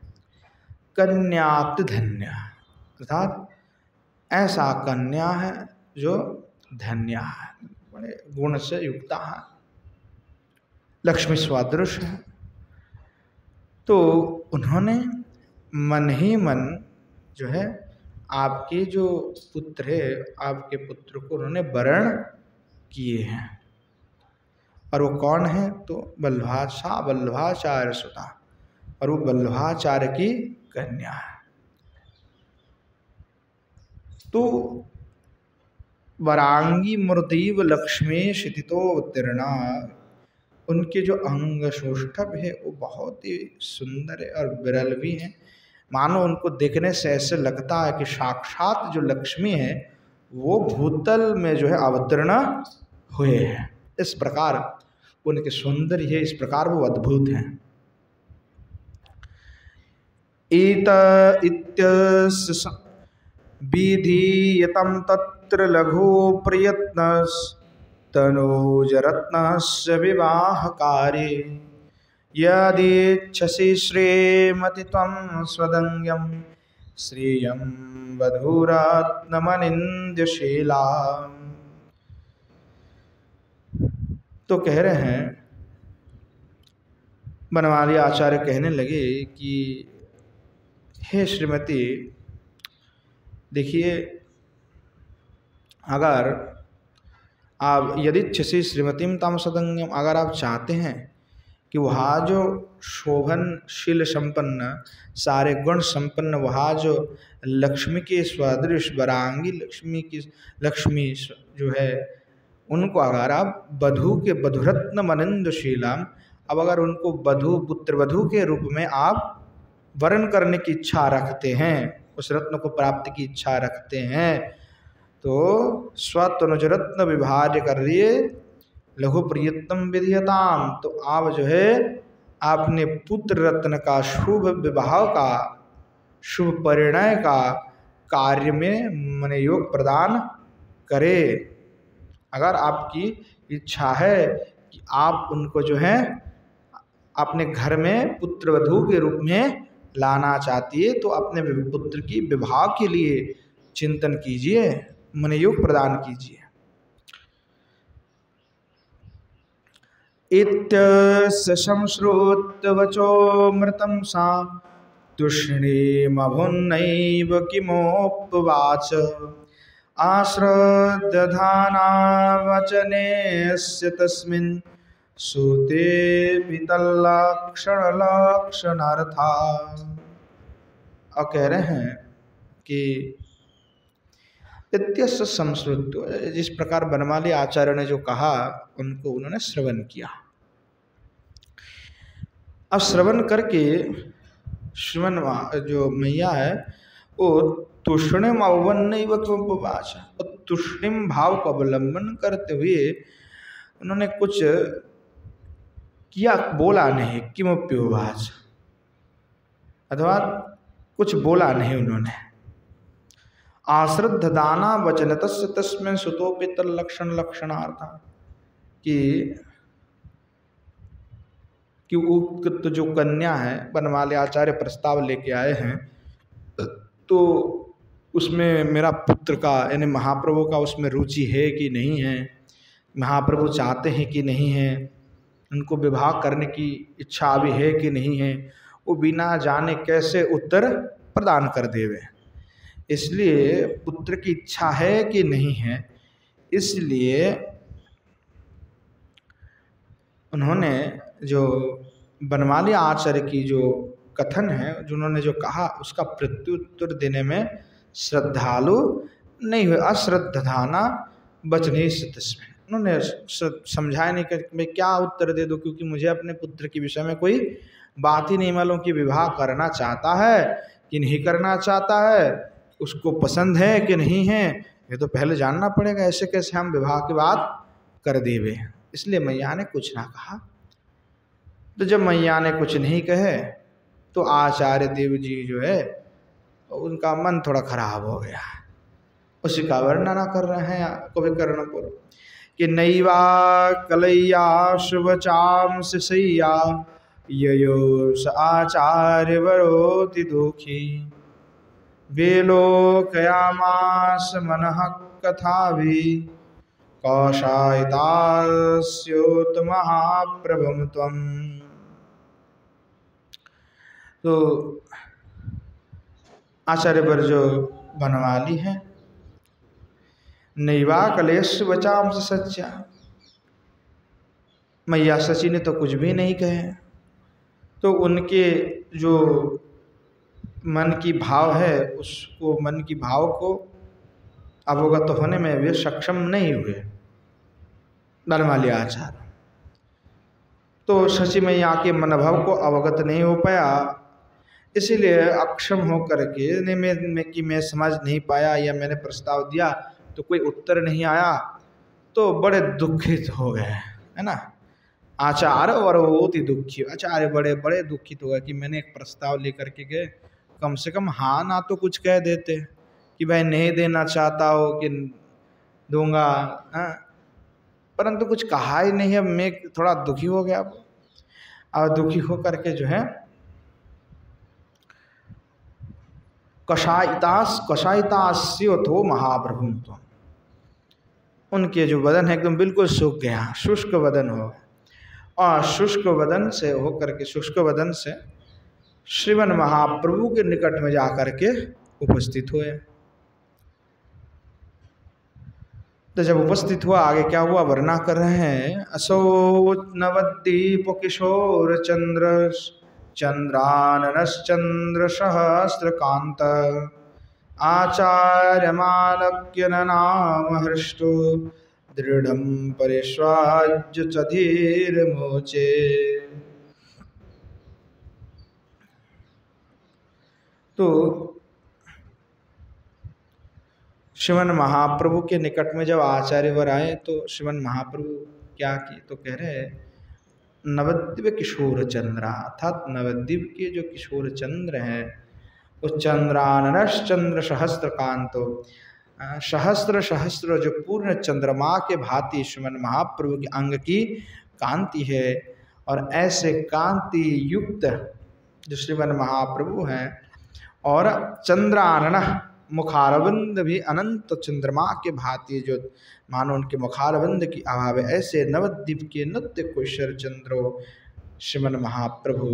कन्याति धन्य, अर्थात ऐसा कन्या है जो धन्य है, बड़े गुण से युक्त है, लक्ष्मी स्वादृश है। तो उन्होंने मन ही मन जो है आपके जो पुत्र है, आपके पुत्र को उन्होंने वरण किए हैं। और वो कौन है? तो वल्लभाचार्य सुता, और वो वल्लभाचार्य की कन्या है। तो वरांगी मूर्तिव लक्ष्मी क्षितितोऽवतीर्णा, उनके जो अंग सौष्ठव है वो बहुत ही सुंदर है और विरल भी है। मानो उनको देखने से ऐसे लगता है कि साक्षात जो लक्ष्मी है वो भूतल में जो है अवतीर्ण हुए हैं। इस प्रकार उनके सौंदर्य है, इस प्रकार वो अद्भुत हैं। इत्यस्य विधीयतं तत्र लघु प्रयत्नस्तनूजरत्नस्य विवाहकारे यदीच्छसि श्रीमति त्वं स्वदङ्ग्यं श्रियं वधूरत्नमनिन्द्यशीला। तो कह रहे हैं, बनमाली आचार्य कहने लगे कि हे श्रीमती, देखिए, अगर आप यदिच्छसि श्रीमतीम ताम सदंगम, अगर आप चाहते हैं कि वहाँ जो शोभनशील संपन्न, सारे गुण संपन्न, वहाँ जो लक्ष्मी के सदृश वरांगी लक्ष्मी जो है उनको अगर आप वधु के वधुरत्न मनिंदशीलम, अब अगर उनको वधु पुत्र वधु के रूप में आप वर्ण करने की इच्छा रखते हैं, उस रत्न को प्राप्ति की इच्छा रखते हैं, तो स्वतनुज रत्न विभाज्य करिए लघु प्रियतम विधीयताम, तो आप जो है आपने पुत्र रत्न का शुभ विवाह का शुभ परिणय का कार्य में मन योग प्रदान करे। अगर आपकी इच्छा है कि आप उनको जो है अपने घर में पुत्र वधू के रूप में लाना चाहती है, तो अपने पुत्र की विवाह के लिए चिंतन कीजिए, मन योग प्रदान कीजिए। इत्यस्य संश्रुत्य वचोमृतं सा तुष्णीमभुन्नैव किमोपवाच आश्रद्दधाना वचनेस्य तस्मिन् सूते तल्लक्षणलक्षणार्था। और कह रहे हैं कि इत्यस्य संश्रुत्य, जिस प्रकार बनमाली आचार्य ने जो कहा उनको उन्होंने श्रवण किया। अब श्रवण करके श्रवण जो मैया है वो तुष्णिम अवन्नैव किमुपवाच, और तुष्णिम भाव को अवलंबन करते हुए उन्होंने कुछ किया, बोला नहीं, किमुपवाच, अथवा कुछ बोला नहीं उन्होंने। आश्रद्ध दाना वचन तस्य तस्मिन् सुतोपि तल्लक्षण लक्षणार्था, कि उक्त जो कन्या है बनमाली आचार्य प्रस्ताव लेके आए हैं, तो उसमें मेरा पुत्र का यानी महाप्रभु का उसमें रुचि है कि नहीं है, महाप्रभु चाहते हैं कि नहीं है, उनको विवाह करने की इच्छा भी है कि नहीं है, वो बिना जाने कैसे उत्तर प्रदान कर देवे। इसलिए पुत्र की इच्छा है कि नहीं है, इसलिए उन्होंने जो बनमाली आचार्य की जो कथन है, जिन्होंने जो कहा, उसका प्रत्युत्तर देने में श्रद्धालु नहीं हुए। अश्रद्धाना वचने से तस्में, उन्होंने समझाया नहीं कि मैं क्या उत्तर दे दूं, क्योंकि मुझे अपने पुत्र के विषय में कोई बात ही नहीं मालूम कि विवाह करना चाहता है कि नहीं करना चाहता है, उसको पसंद है कि नहीं है, ये तो पहले जानना पड़ेगा, ऐसे कैसे हम विवाह की बात कर देवे। इसलिए मैया ने कुछ ना कहा। तो जब मैया ने कुछ नहीं कहे तो आचार्य देव जी जो है उनका मन थोड़ा खराब हो गया, उसी का वर्णना कर रहे हैं कवि कर्णपुर कि नैवा कलैया शुभचाम सैया ययो स आचार्य वरोति दुखी वेलोकयामास मनः कथा भी कौशायितास्योत महाप्रभुम त्वम्। तो आचार्य वर जो बनवाली है, नैवा कलेश बचाम से सच्चा, मैया सची ने तो कुछ भी नहीं कहे, तो उनके जो मन की भाव है उसको, मन की भाव को अवगत होने में वे सक्षम नहीं हुए बनमाली आचार्य। तो शशि मैया के मनोभाव को अवगत नहीं हो पाया, इसीलिए अक्षम हो करके मैं समझ नहीं पाया या मैंने प्रस्ताव दिया तो कोई उत्तर नहीं आया, तो बड़े दुखित हो गए, है ना। आचार्य वरोति दुखी, आचार्य बड़े बड़े दुखित हो गए कि मैंने एक प्रस्ताव लेकर के गए, कम से कम हाँ ना तो कुछ कह देते कि भाई नहीं देना चाहता हो कि दूंगा, परंतु कुछ कहा ही नहीं है। मैं थोड़ा दुखी हो गया, और दुखी हो करके जो है कषायितास्योतो महाप्रभुम त्वम्, उनके जो बदन है एकदम बिल्कुल सूख गया, शुष्क बदन हो, और शुष्क बदन से हो करके, शुष्क बदन से श्रीमन महाप्रभु के निकट में जा करके उपस्थित हुए। तो जब उपस्थित हुआ, आगे क्या हुआ वर्णना कर रहे हैं। असो नवद्वीप किशोर चंद्र चंद्राननश्चंद्र सहस्रकांत आचार्य मालक्य नाम हृष्टो दृढ़ं परिष्वाज्य च धीरमोचे। तो श्रीमन महाप्रभु के निकट में जब आचार्यवर आए तो श्रीमन महाप्रभु क्या किए, तो कह रहे हैं नवद्वीप किशोर चंद्रा, अर्थात नवद्वीप के जो किशोर चंद्र हैं वो चंद्राननश्चंद्र सहस्त्र कांतो, सहस्त्र सहस्त्र जो पूर्ण चंद्रमा के भांति श्रीमन महाप्रभु के अंग की कांति है। और ऐसे कांति युक्त जो श्रीमन महाप्रभु हैं, और चंद्रानन मुखारविंद भी अनंत चंद्रमा के भांति जो मानो उनके मुखारविंद की अभाव है, ऐसे नवद्वीप के नित्य कुशर चंद्रो श्रीमन महाप्रभु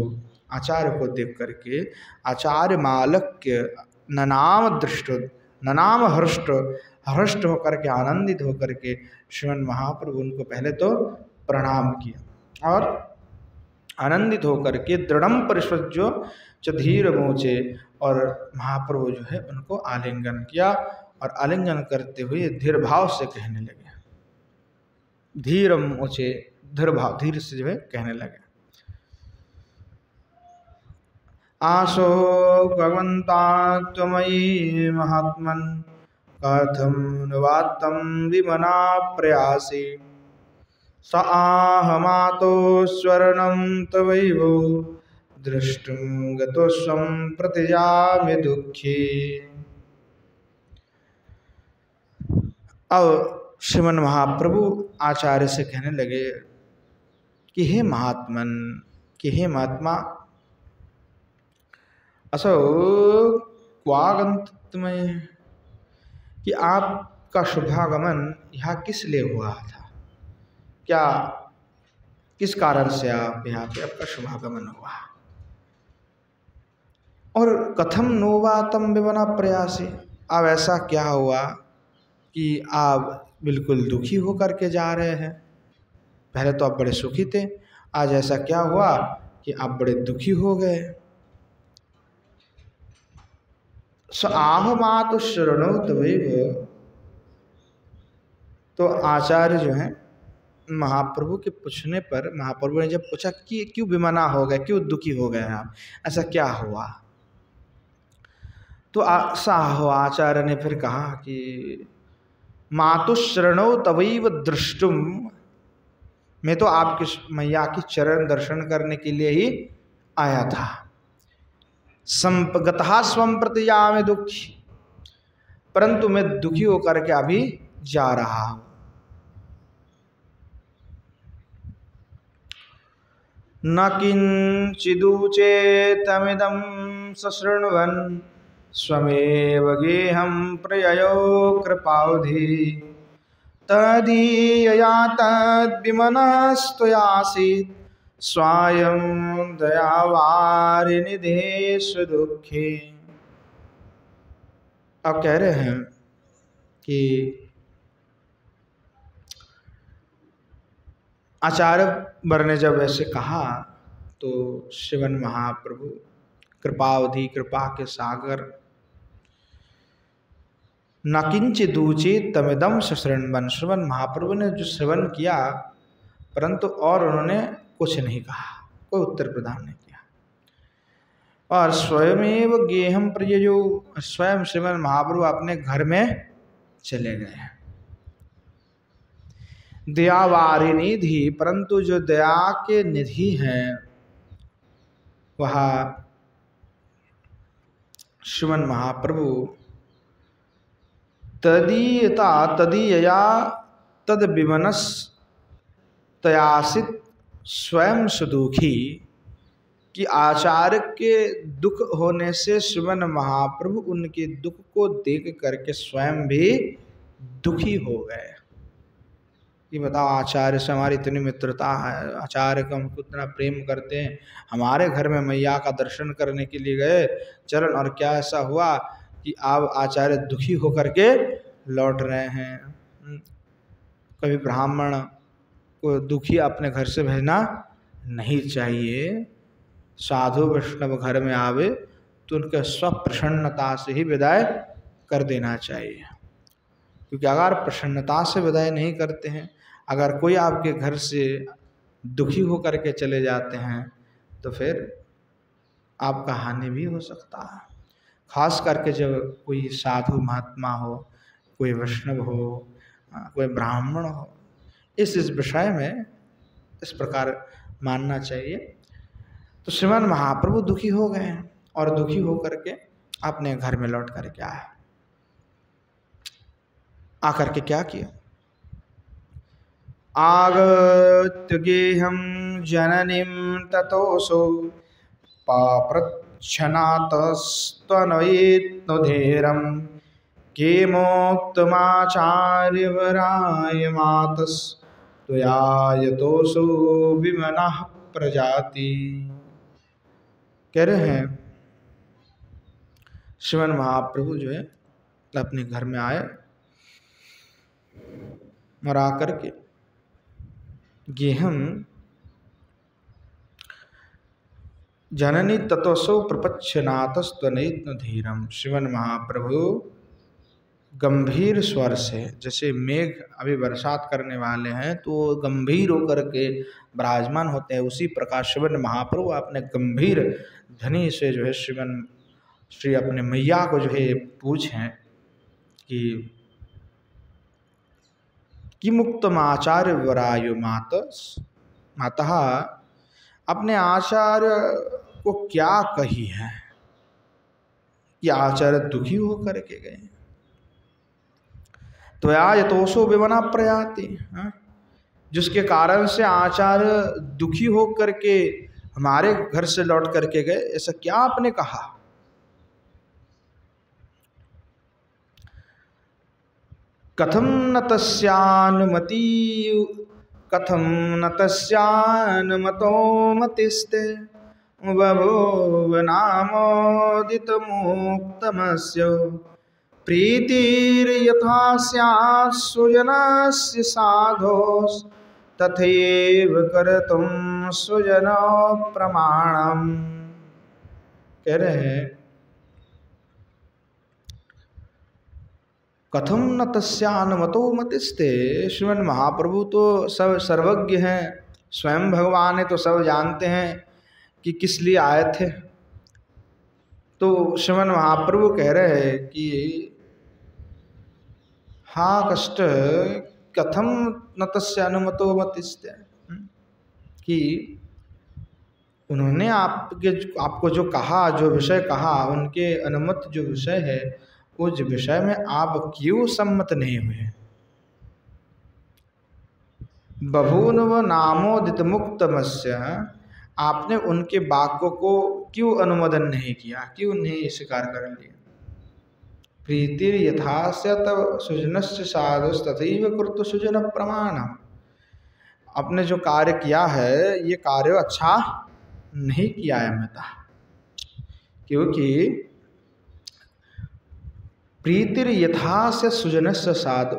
आचार्य को देख करके आचार्य मालक्य ननाम दृष्ट, ननाम हृष्ट होकर के आनंदित होकर के श्रीमन महाप्रभु उनको पहले तो प्रणाम किया और आनंदित होकर के दृढ़म परिष्वज्यो च धीर मोचे, और महाप्रभु जो है उनको आलिंगन किया और आलिंगन करते हुए धीर भाव से कहने लगे, धीरम मोचे, धीर भाव, धीर से जो है कहने लगे, आशो भगवंता त्वमयि महात्मन कथम नुवात्तम विमना प्रयासी स आहमातो स्वर्णं तवैवो दृष्टुं गतोस्वं प्रतिजामि दुःखी। अब श्रीमन महाप्रभु आचार्य से कहने लगे कि हे महात्मन, कि हे महात्मा, असो क्वागंतमय, कि आपका शुभागमन यहाँ किस लिए हुआ था, क्या किस कारण से आप यहाँ पे आपका शुभागमन हुआ, और कथम नोवातम विमना प्रयासी, अब ऐसा क्या हुआ कि आप बिल्कुल दुखी होकर के जा रहे हैं, पहले तो आप बड़े सुखी थे, आज ऐसा क्या हुआ कि आप बड़े दुखी हो गए। स आहमातु शरणो तवैव, तो आचार्य जो है महाप्रभु के पूछने पर महाप्रभु ने जब पूछा कि क्यों विमना हो गए, क्यों दुखी हो गए आप, ऐसा क्या हुआ, तो साहो आचार्य ने फिर कहा कि मातुश्रणो तवैव द्रष्टुम, मैं तो आपकी मैया की चरण दर्शन करने के लिए ही आया था, संपगतः स्वं प्रतिजामि दुखी, परंतु मैं दुखी होकर के अभी जा रहा हूं। न किंचिदूचे तमिदं सशृण्वन् स्वमेव गेहं प्रययो कृपावधि तदीयया तद्विमनस्त्वयासीत् स्वायं दयावारिनिधेषु दुःखे। अब कह रहे हैं कि आचार्य वर ने जब ऐसे कहा तो श्रीमन महाप्रभु कृपावधि, कृपा के सागर, न किंचिदूचे तमिदं सशृण्वन्, श्रवण महाप्रभु ने जो श्रवण किया परंतु और उन्होंने कुछ नहीं कहा, कोई उत्तर प्रदान नहीं किया, और स्वयमेव गेहम प्रययो, स्वयं श्रीमन महाप्रभु अपने घर में चले गए। दयावारी निधि, परंतु जो दया के निधि हैं वह श्रीमन महाप्रभु तदीयता तदीयया तद विमनस तयासित स्वयं सुदुखी, कि आचार्य के दुख होने से श्रीमन महाप्रभु उनके दुख को देख करके स्वयं भी दुखी हो गए। कि बताओ, आचार्य से हमारी इतनी मित्रता है, आचार्य को हम इतना प्रेम करते हैं, हमारे घर में मैया का दर्शन करने के लिए गए चरण, और क्या ऐसा हुआ कि आप आचार्य दुखी होकर के लौट रहे हैं। कभी ब्राह्मण को दुखी अपने घर से भेजना नहीं चाहिए, साधु वैष्णव घर में आवे तो उनके स्वप्रसन्नता से ही विदाई कर देना चाहिए। क्योंकि अगर प्रसन्नता से विदाई नहीं करते हैं, अगर कोई आपके घर से दुखी होकर के चले जाते हैं तो फिर आपका हानि भी हो सकता है। खास करके जब कोई साधु महात्मा हो, कोई वैष्णव हो, कोई ब्राह्मण हो, इस विषय में इस प्रकार मानना चाहिए। तो श्रीमान महाप्रभु दुखी हो गए और दुखी होकर के अपने घर में लौट करके आए। आकर के क्या किया? आगत्य गेहं जननीं ततोऽसौ पाप्रच्छन्नातस्त्वनयेत्नुधीरं किमुक्तमाचार्यवराय मातस्त्वया यतोऽसौ विमनः प्रजाति। कह रहे हैं श्रीमान महाप्रभु जो है अपने घर में आए और आकर के गेहं जननी ततोऽसौ प्रपच्छन्नातस्त्वनयेत्नुधीरम्। श्रीमान महाप्रभु गंभीर स्वर से, जैसे मेघ अभी बरसात करने वाले हैं तो गंभीर होकर के विराजमान होते हैं, उसी प्रकार श्रीमान महाप्रभु अपने गंभीर ध्वनि से जो है श्री अपने मैया को जो है पूछें कि मुक्तम आचार्य वरायो मातः, अपने आचार्य को क्या कही है कि आचार्य दुखी होकर के गए। तो यतोऽसौ विमना प्रयाति, जिसके कारण से आचार्य दुखी होकर के हमारे घर से लौट करके गए, ऐसा क्या आपने कहा? कथम न तस्यानुमतो मतिस्ते बभूव नामोदितमुक्तमस्य प्रीतिर्यथा स्यात् सुजनस्य साधोस् तथैव कर्तुं सुजन प्रमाणम्। कह रहे हैं कथम न तस्यानुमतो मतिस्ते। श्रीमन महाप्रभु तो सब सर्वज्ञ हैं, स्वयं भगवान है तो सब जानते हैं कि किस लिए आए थे। तो श्रीमन महाप्रभु कह रहे हैं कि हाँ कष्ट कथम न तस्यानुमतो मतिस्ते, कि उन्होंने आपको जो कहा, जो विषय कहा, उनके अनुमत जो विषय है उस विषय में आप क्यों सम्मत नहीं हुए। बभूनव नामोदित मुक्तमस्य, आपने उनके वाक्यों को क्यों अनुमोदन नहीं किया, क्यों नहीं स्वीकार कर लिया। प्रीतिर यथास्य तव सुजनस्य साधुस् तथैव कुरुतु सुजन प्रमाणम्, आपने जो कार्य किया है ये कार्य अच्छा नहीं किया है मेरा, क्योंकि प्रीतिर यथास्य सुजनस्य साधु,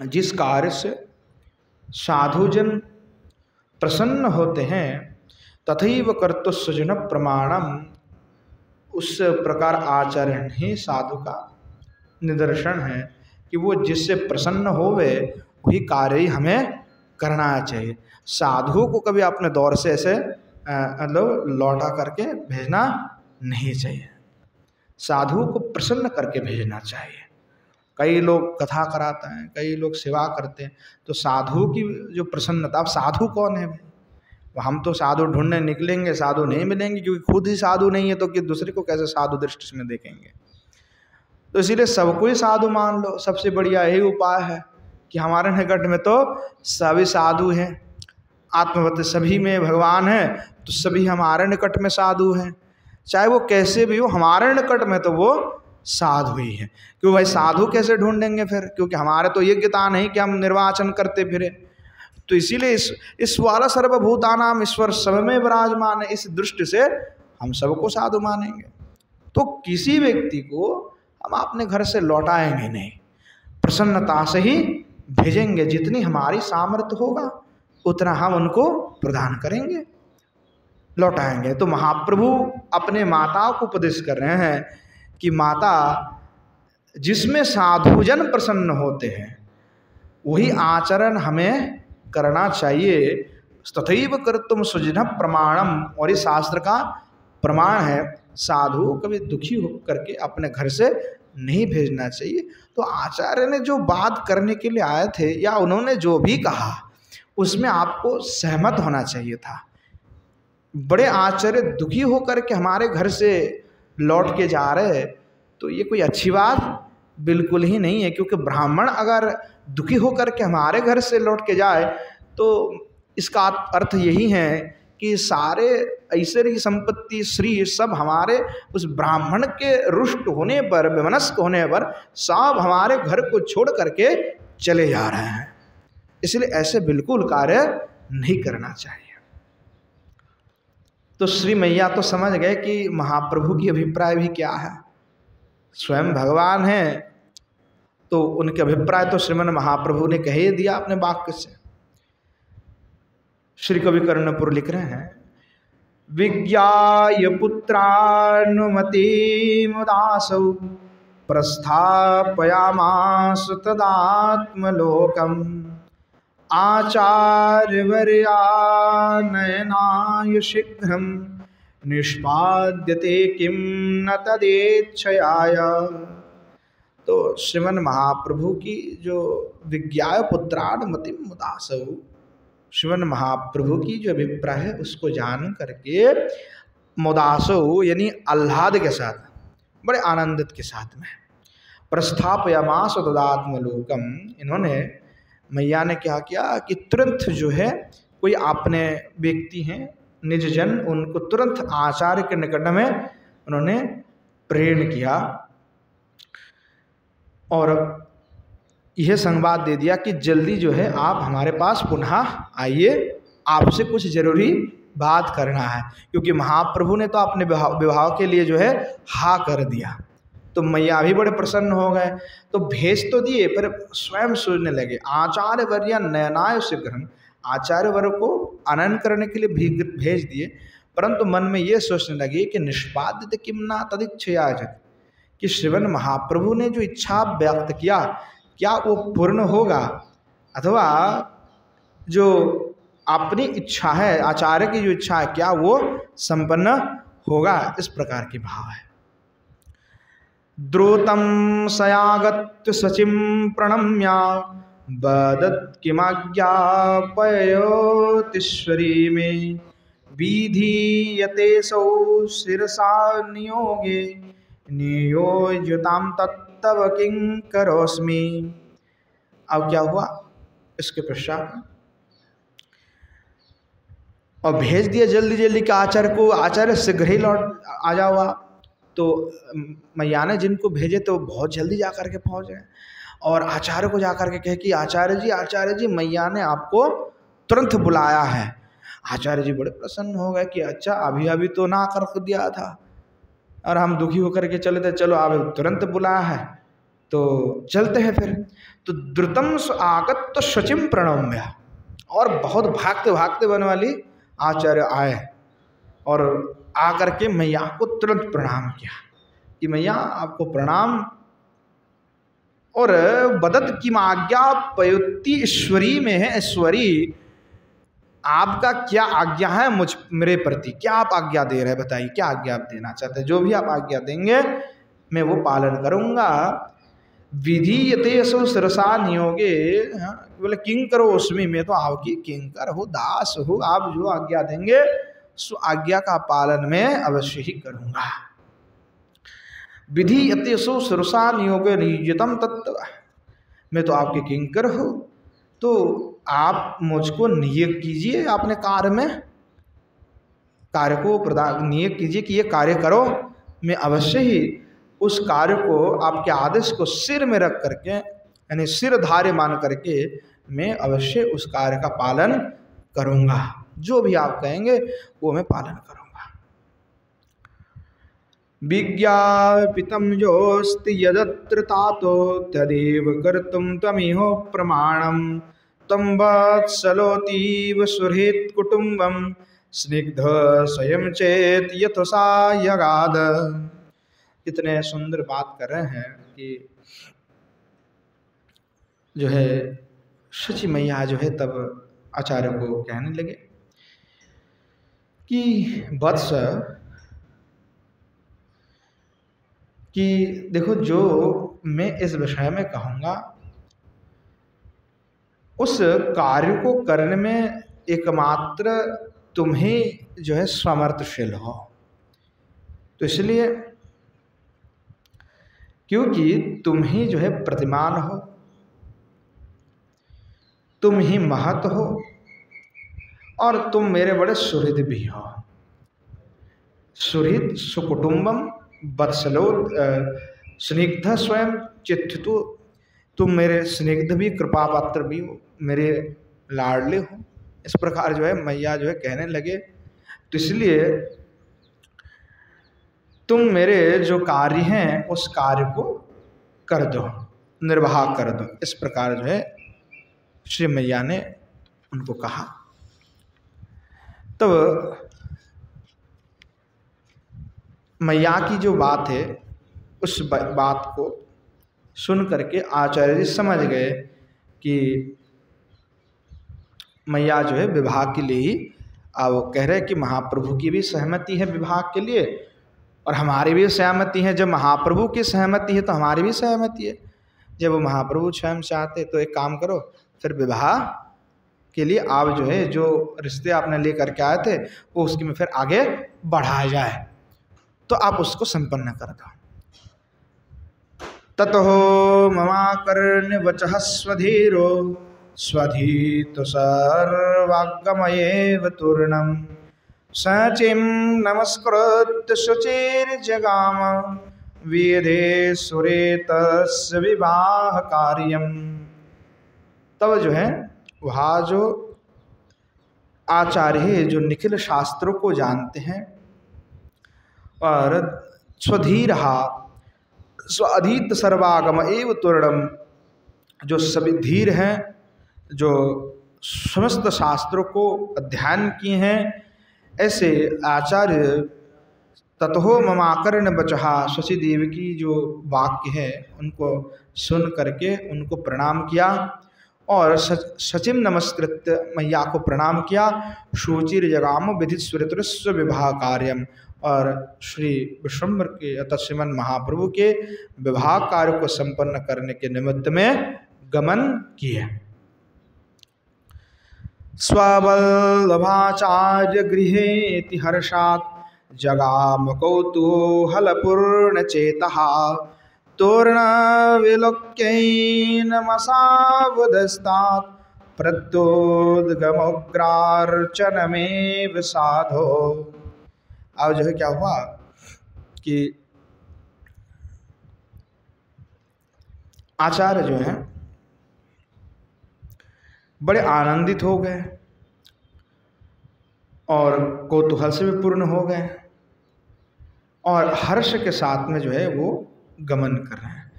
जिस कार्य से साधुजन प्रसन्न होते हैं तथैव कर्तु सुजन प्रमाणम, उस प्रकार आचरण ही साधु का निदर्शन है कि वो जिससे प्रसन्न होवे वही कार्य ही हमें करना चाहिए। साधु को कभी अपने दौर से ऐसे मतलब लौटा करके भेजना नहीं चाहिए, साधु को प्रसन्न करके भेजना चाहिए। कई लोग कथा कराते हैं, कई लोग सेवा करते हैं, तो साधु की जो प्रसन्नता, अब साधु कौन है भाई? हम तो साधु ढूंढने निकलेंगे, साधु नहीं मिलेंगे, क्योंकि खुद ही साधु नहीं है तो कि दूसरे को कैसे साधु दृष्टि में देखेंगे। तो इसीलिए सबको ही साधु मान लो, सबसे बढ़िया यही उपाय है कि हमारे निकट में तो सभी साधु हैं, आत्मवत सभी में भगवान है, तो सभी हमारे निकट में साधु हैं, चाहे वो कैसे भी हो हमारे निकट में तो वो साधु ही है। क्यों भाई, साधु कैसे ढूंढेंगे फिर, क्योंकि हमारे तो योग्यता नहीं कि हम निर्वाचन करते फिरे। तो इसीलिए इस वाला सर्वभूतानाम ईश्वर सब में विराजमान है, इस दृष्टि से हम सबको साधु मानेंगे। तो किसी व्यक्ति को हम अपने घर से लौटाएंगे नहीं, प्रसन्नता से ही भेजेंगे, जितनी हमारी सामर्थ्य होगा उतना हम उनको प्रदान करेंगे, लौटाएंगे। तो महाप्रभु अपने माताओं को उपदेश कर रहे हैं कि माता जिसमें साधुजन प्रसन्न होते हैं वही आचरण हमें करना चाहिए। तथैव कर्तुम सुजन प्रमाणम, और इस शास्त्र का प्रमाण है साधु कभी दुखी हो करके अपने घर से नहीं भेजना चाहिए। तो आचार्य ने जो बात करने के लिए आए थे या उन्होंने जो भी कहा उसमें आपको सहमत होना चाहिए था। बड़े आचार्य दुखी होकर के हमारे घर से लौट के जा रहे तो ये कोई अच्छी बात बिल्कुल ही नहीं है, क्योंकि ब्राह्मण अगर दुखी होकर के हमारे घर से लौट के जाए तो इसका अर्थ यही है कि सारे ऐश्वर्य संपत्ति श्री सब हमारे उस ब्राह्मण के रुष्ट होने पर, विमनस्क होने पर सब हमारे घर को छोड़ करके चले जा रहे हैं। इसलिए ऐसे बिल्कुल कार्य नहीं करना चाहिए। तो श्री मैया तो समझ गए कि महाप्रभु की अभिप्राय भी क्या है, स्वयं भगवान हैं तो उनके अभिप्राय तो श्रीमन महाप्रभु ने कह ही दिया अपने वाक्य से। श्री कवि कर्णपुर लिख रहे हैं, विज्ञाय पुत्रानुमति मुदासौ प्रस्थापयामास तदात्मलोकम आचार्यवर्यानयनाय शीघ्रं निष्पाद्यते किं न तदेच्छयाय। तो श्रीमन महाप्रभु की जो विज्ञाय पुत्रानुमति मुदासौ, श्रीमन महाप्रभु की जो अभिप्राय है उसको जान करके मुदासौ यानी आह्लाद के साथ, बड़े आनंदित के साथ में प्रस्थापयामास तदात्मलोकम, इन्होंने मैया ने क्या किया कि तुरंत जो है कोई अपने व्यक्ति हैं निज जन, उनको तुरंत आचार्य के निकट में उन्होंने प्रेरण किया और यह संवाद दे दिया कि जल्दी जो है आप हमारे पास पुनः आइए, आपसे कुछ जरूरी बात करना है। क्योंकि महाप्रभु ने तो अपने विवाह के लिए जो है हाँ कर दिया, तो मैया भी बड़े प्रसन्न हो गए। तो भेज तो दिए पर स्वयं सोचने लगे, आचार्य वर्य नयनाय शीघ्रम, आचार्य वर्ग को आनयन करने के लिए भेज दिए, परंतु मन में ये सोचने लगे कि निष्पादित किमना तदिच्छया, कि श्रीमन महाप्रभु ने जो इच्छा व्यक्त किया क्या वो पूर्ण होगा, अथवा जो अपनी इच्छा है आचार्य की जो इच्छा है क्या वो संपन्न होगा, इस प्रकार की भाव है। द्रुतं सयागत्य शचिं प्रणम्य वदत् किमाज्ञापयोतीश्वरी मे विधीयतेऽसौ शिरसा नियोगे नियोज्यतां तत्तव किं करोस्मि। अब क्या हुआ इसके पश्चात, और भेज दिया जल्दी जल्दी के आचार्य को, आचार्य शीघ्र ही लौट आ जाओ। तो मैया ने जिनको भेजे तो बहुत जल्दी जा कर के पहुँच गए और आचार्य को जा कर के कहे कि आचार्य जी मैया ने आपको तुरंत बुलाया है। आचार्य जी बड़े प्रसन्न हो गए कि अच्छा अभी अभी तो ना कर दिया था और हम दुखी होकर के चले थे, चलो अब तुरंत बुलाया है तो चलते हैं फिर। तो द्रुतम आगत तो शचिम प्रणम्य, और बहुत भागते भागते बन वाली आचार्य आए और आकर के मैया को तुरंत प्रणाम किया कि मैया आपको प्रणाम, और बदत की आज्ञा पयोती ईश्वरी में है, ईश्वरी आपका क्या आज्ञा है मेरे प्रति, क्या आप आज्ञा दे रहे हैं बताइए, क्या आज्ञा आप देना चाहते हैं, जो भी आप आज्ञा देंगे मैं वो पालन करूंगा। विधीयतेऽसौ शिरसा नियोगे, बोले किंकर उसमें, मैं तो आपकी किंकर हूँ, दास हूँ, आप जो आज्ञा देंगे सो आज्ञा का पालन मैं अवश्य ही करूंगा। विधीयतेऽसौ शिरसा नियोगे नियोजितम तत्व, मैं तो आपके किंकर हूँ, तो आप मुझको नियुक्त कीजिए अपने कार्य में, कार्य को प्रदान नियुक्त कीजिए कि ये कार्य करो, मैं अवश्य ही उस कार्य को आपके आदेश को सिर में रख करके यानी सिरधार्य मान करके मैं अवश्य उस कार्य का पालन करूंगा, जो भी आप कहेंगे वो मैं पालन करूंगा। विज्ञापितं योऽस्ति यदत्र तातो तदेव कर्तुं त्वमिहो प्रमाणं तं वत्सलोतीव सुहृत् कुटुम्बं स्निग्ध स्वयं चेत यथसा यगाद। कितने सुंदर बात कर रहे हैं कि जो है शची मैया जो है तब आचार्य को कहने लगे कि वत्स, कि देखो जो मैं इस विषय में कहूँगा उस कार्य को करने में एकमात्र तुम ही जो है समर्थशील हो। तो इसलिए क्योंकि तुम ही जो है प्रतिमान हो, तुम ही महत हो और तुम मेरे बड़े सुहृद भी हो। सुहृद सुकुटुंबम वत्सलो स्निग्ध स्वयं चित्तु, तुम मेरे स्निग्ध भी, कृपा पात्र भी हो, मेरे लाडले हो। इस प्रकार जो है मैया जो है कहने लगे। तो इसलिए तुम मेरे जो कार्य हैं उस कार्य को कर दो, निर्वाह कर दो। इस प्रकार जो है श्री मैया ने उनको कहा। तब मैया की जो बात है उस बात को सुन करके आचार्य जी समझ गए कि मैया जो है विवाह के लिए ही वो कह रहे हैं कि महाप्रभु की भी सहमति है विवाह के लिए और हमारी भी सहमति है। जब महाप्रभु की सहमति है तो हमारी भी सहमति है। जब वो महाप्रभु स्वयं चाहते तो एक काम करो, फिर विवाह के लिए आप जो है जो रिश्ते आपने लेकर के आए थे वो उसकी में फिर आगे बढ़ाया जाए, तो आप उसको संपन्न कर दो। ततो ममाकर्ण्य वचः स्वधीरो स्वधीत सर्वागमयेव तूर्णम् सचिं नमस्कृत्य शुचिर्जगाम वेदे सुरे तस्य विवाह कार्यम। तब जो है वहाँ जो आचार्य है जो निखिल शास्त्रों को जानते हैं और स्वधीरहा स्वाधीत सर्वागम एव तूर्णम, जो सभी धीर हैं, जो समस्त शास्त्रों को अध्ययन किए हैं, ऐसे आचार्य ततो ममाकर्ण बचहा शशि देव की जो वाक्य है उनको सुन करके उनको प्रणाम किया और सचिम नमस्कृत्य मैया को प्रणाम किया। शुचिर जगाम विधि सुरतृस्व विवाह कार्यम, और श्री विश्वम्भर के अतः श्रीमन महाप्रभु के विवाह कार्य को संपन्न करने के निमित्त में गमन किए। स्ववल्लभाचार्य गृहेति हर्षात् जगाम कौतूहलपूर्ण चेतः तोरण विलोक्यैनमसावदस्तात् प्रत्योद्गमोग्रार्चनमेव साधो। अब जो है क्या हुआ कि आचार्य जो हैं बड़े आनंदित हो गए और कौतूहल से भी पूर्ण हो गए और हर्ष के साथ में जो है वो गमन कर रहे हैं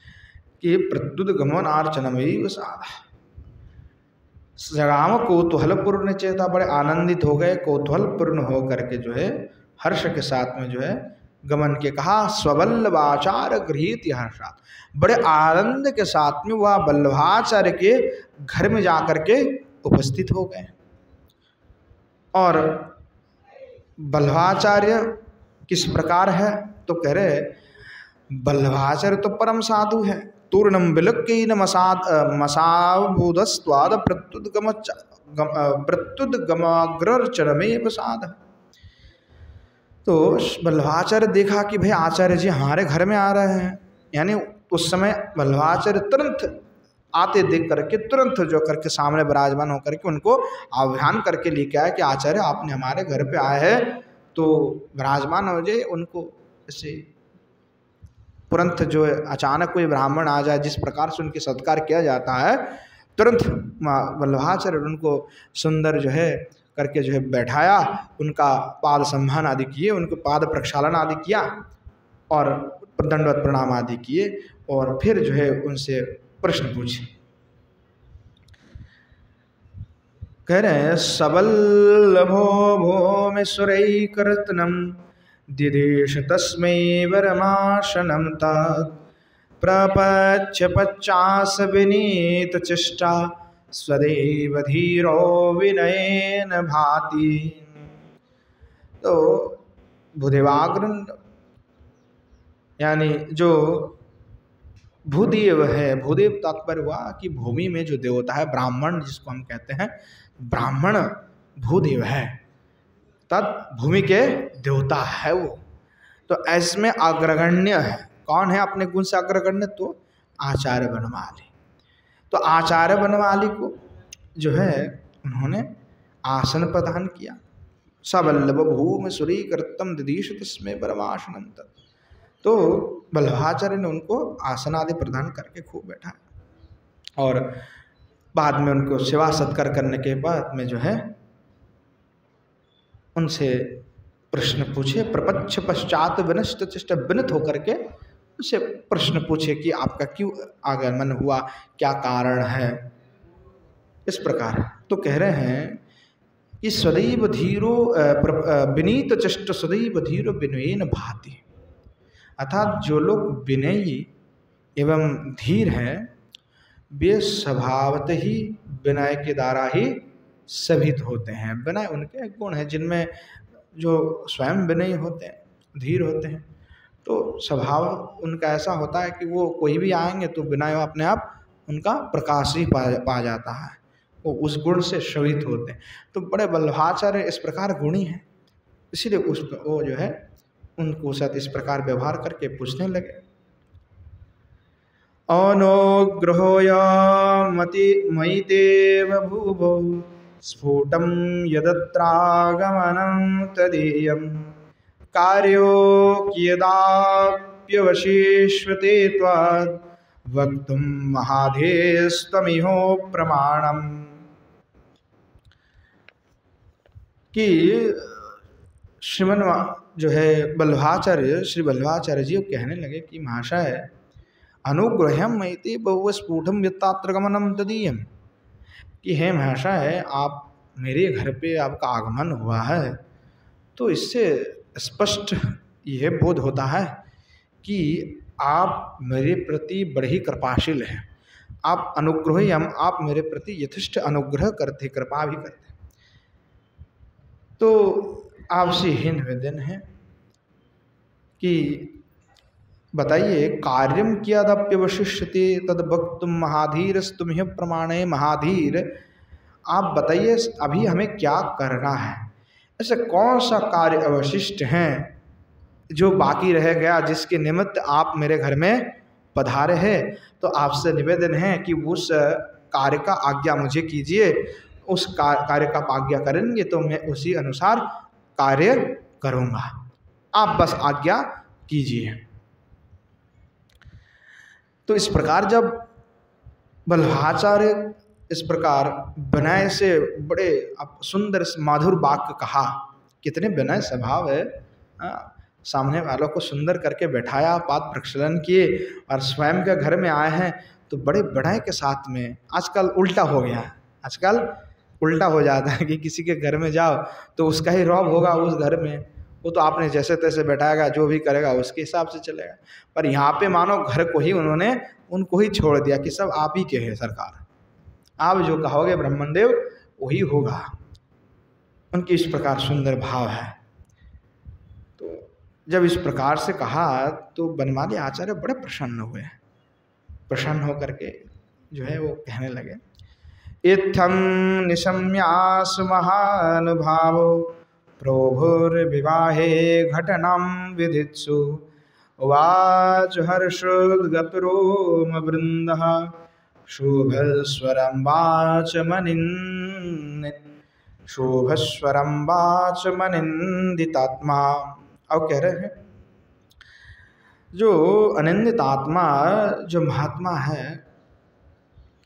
कि प्रत्युद गमन आर्चनमयी साधा। जगाम कौतूहल पूर्ण चेता, बड़े आनंदित हो गए, कौतूहल पूर्ण हो करके जो है हर्ष के साथ में जो है गमन के कहा। स्ववल्लभाचार्य गृहीत हर्षात्, बड़े आनंद के साथ में वह वल्लभाचार्य के घर में जाकर के उपस्थित हो गए। और वल्लभाचार्य किस प्रकार है तो कह रहे वल्लभाचार्य तो परम साधु है। तूर्णम विलोक्येन मसावबोधस्त्वाद प्रत्युद्गमाग्रर्चनमेव साध। तो वल्लभाचार्य देखा कि भाई आचार्य जी हमारे घर में आ रहे हैं, यानी उस समय वल्लभाचार्य तुरंत आते देख करके तुरंत जो करके सामने विराजमान होकर के उनको आह्वान करके लेके आए कि आचार्य आपने हमारे घर पे आए हैं तो विराजमान हो जाए। उनको ऐसे तुरंत जो है अचानक कोई ब्राह्मण आ जाए जिस प्रकार से उनके सत्कार किया जाता है, तुरंत वल्लभाचार्य उनको सुंदर जो है करके जो है बैठाया, उनका पाद सम्मान आदि किए, उनको पाद प्रक्षालन आदि किया और दंडवत प्रणाम आदि किए और फिर जो है उनसे प्रश्न पूछे। कह रहे हैं सबल्लभो भो में सुरैकरत्नम दिदेश तस्मै वरमाशनं तत् प्रपच्य पच्चास विनीत चेष्टा स्वदेव धीरो विनयेन भाति। तो भूदेवाग्र यानी जो भूदेव है, भूदेव तात्पर्य हुआ कि भूमि में जो देवता है, ब्राह्मण जिसको हम कहते हैं, ब्राह्मण भूदेव है, तत् भूमि के देवता है वो। तो ऐसे में अग्रगण्य है। कौन है अपने गुण से अग्रगण्य? तो आचार्य बनमाली। तो आचार्य बनमाली को जो है उन्होंने आसन प्रदान किया। सबल्लभ भूमि सुरी कर्तम दिदीश तस्मै परमाशनम तत्। तो वल्लभाचार्य ने उनको आसन आदि प्रदान करके खूब बैठा और बाद में उनको सेवा सत्कार करने के बाद में जो है उनसे प्रश्न पूछे। प्रपच्छ पश्चात विनष्ट चेष्ट, विनत होकर के उनसे प्रश्न पूछे कि आपका क्यों आगमन हुआ, क्या कारण है, इस प्रकार। तो कह रहे हैं कि सदैव धीरो विनीत चेष्ट सदैव धीरो विनयेन भाति। अर्थात जो लोग विनयी एवं धीर हैं वे स्वभावत ही विनय के द्वारा ही सभित होते हैं। विनय उनके गुण हैं जिनमें जो स्वयं विनयी होते हैं, धीर होते हैं, तो स्वभाव उनका ऐसा होता है कि वो कोई भी आएंगे तो विनय अपने आप उनका प्रकाश ही पा जाता है, वो उस गुण से शोभित होते हैं। तो बड़े वल्लभाचार्य इस प्रकार गुणी हैं, इसीलिए वो जो है उनको साथ इस प्रकार व्यवहार करके पूछने लगे। अनुग्रहोया मयि देव भूभो स्फुटं यदत्रागमनं तदीयं कार्यो कियदाप्यवशिष्यते त्वाद् वक्तुं महाधेस्त्वमिहो प्रमाणम्। कि श्रीमन जो है वल्लभाचार्य, श्री वल्लभाचार्य जी कहने लगे कि महाशय अनुग्रहम मयि बहु स्फुटम यत्रागमनम तदीयम, कि हे महाशय आप मेरे घर पे आपका आगमन हुआ है तो इससे स्पष्ट यह बोध होता है कि आप मेरे प्रति बड़े ही कृपाशील हैं। आप अनुग्रही, आप मेरे प्रति यथेष्ट अनुग्रह करते, कृपा भी करते। तो आपसे यही निवेदन है कि बताइए कार्यम कियदप्यवशिष्यते तद वक्तुम महाधीरस्तुमिह प्रमाणे। महाधीर आप बताइए अभी हमें क्या करना है, ऐसा कौन सा कार्य अवशिष्ट है जो बाकी रह गया जिसके निमित्त आप मेरे घर में पधारे हैं। तो आपसे निवेदन है कि उस कार्य का आज्ञा मुझे कीजिए, उस कार्य का आज्ञा करेंगे तो मैं उसी अनुसार कार्य करूँगा, आप बस आज्ञा कीजिए। तो इस प्रकार जब वल्लभाचार्य इस प्रकार विनय से बड़े सुंदर माधुर वाक्य कहा, कितने विनय स्वभाव है, सामने वालों को सुंदर करके बैठाया, पाद प्रक्षालन किए और स्वयं के घर में आए हैं तो बड़े विनय के साथ में। आजकल उल्टा हो गया है, आजकल उल्टा हो जाता है कि किसी के घर में जाओ तो उसका ही रौब होगा उस घर में, वो तो आपने जैसे तैसे बैठाएगा, जो भी करेगा उसके हिसाब से चलेगा। पर यहाँ पे मानो घर को ही उन्होंने उनको ही छोड़ दिया कि सब आप ही के हैं सरकार, आप जो कहोगे ब्रह्मदेव वही होगा। उनकी इस प्रकार सुंदर भाव है। तो जब इस प्रकार से कहा तो बनमाली आचार्य बड़े प्रसन्न हुए। प्रसन्न होकर के जो है वो कहने लगे, इत्थं निशम्यास महानुभावो प्रभुर्विवाहे घटनां विधित्सु उवाच हर्षोद्गतरोमवृन्दः शोभस्वरं वाच मनिन्दितात्मा। अब कह रहे हैं जो अनिंदित आत्मा जो महात्मा है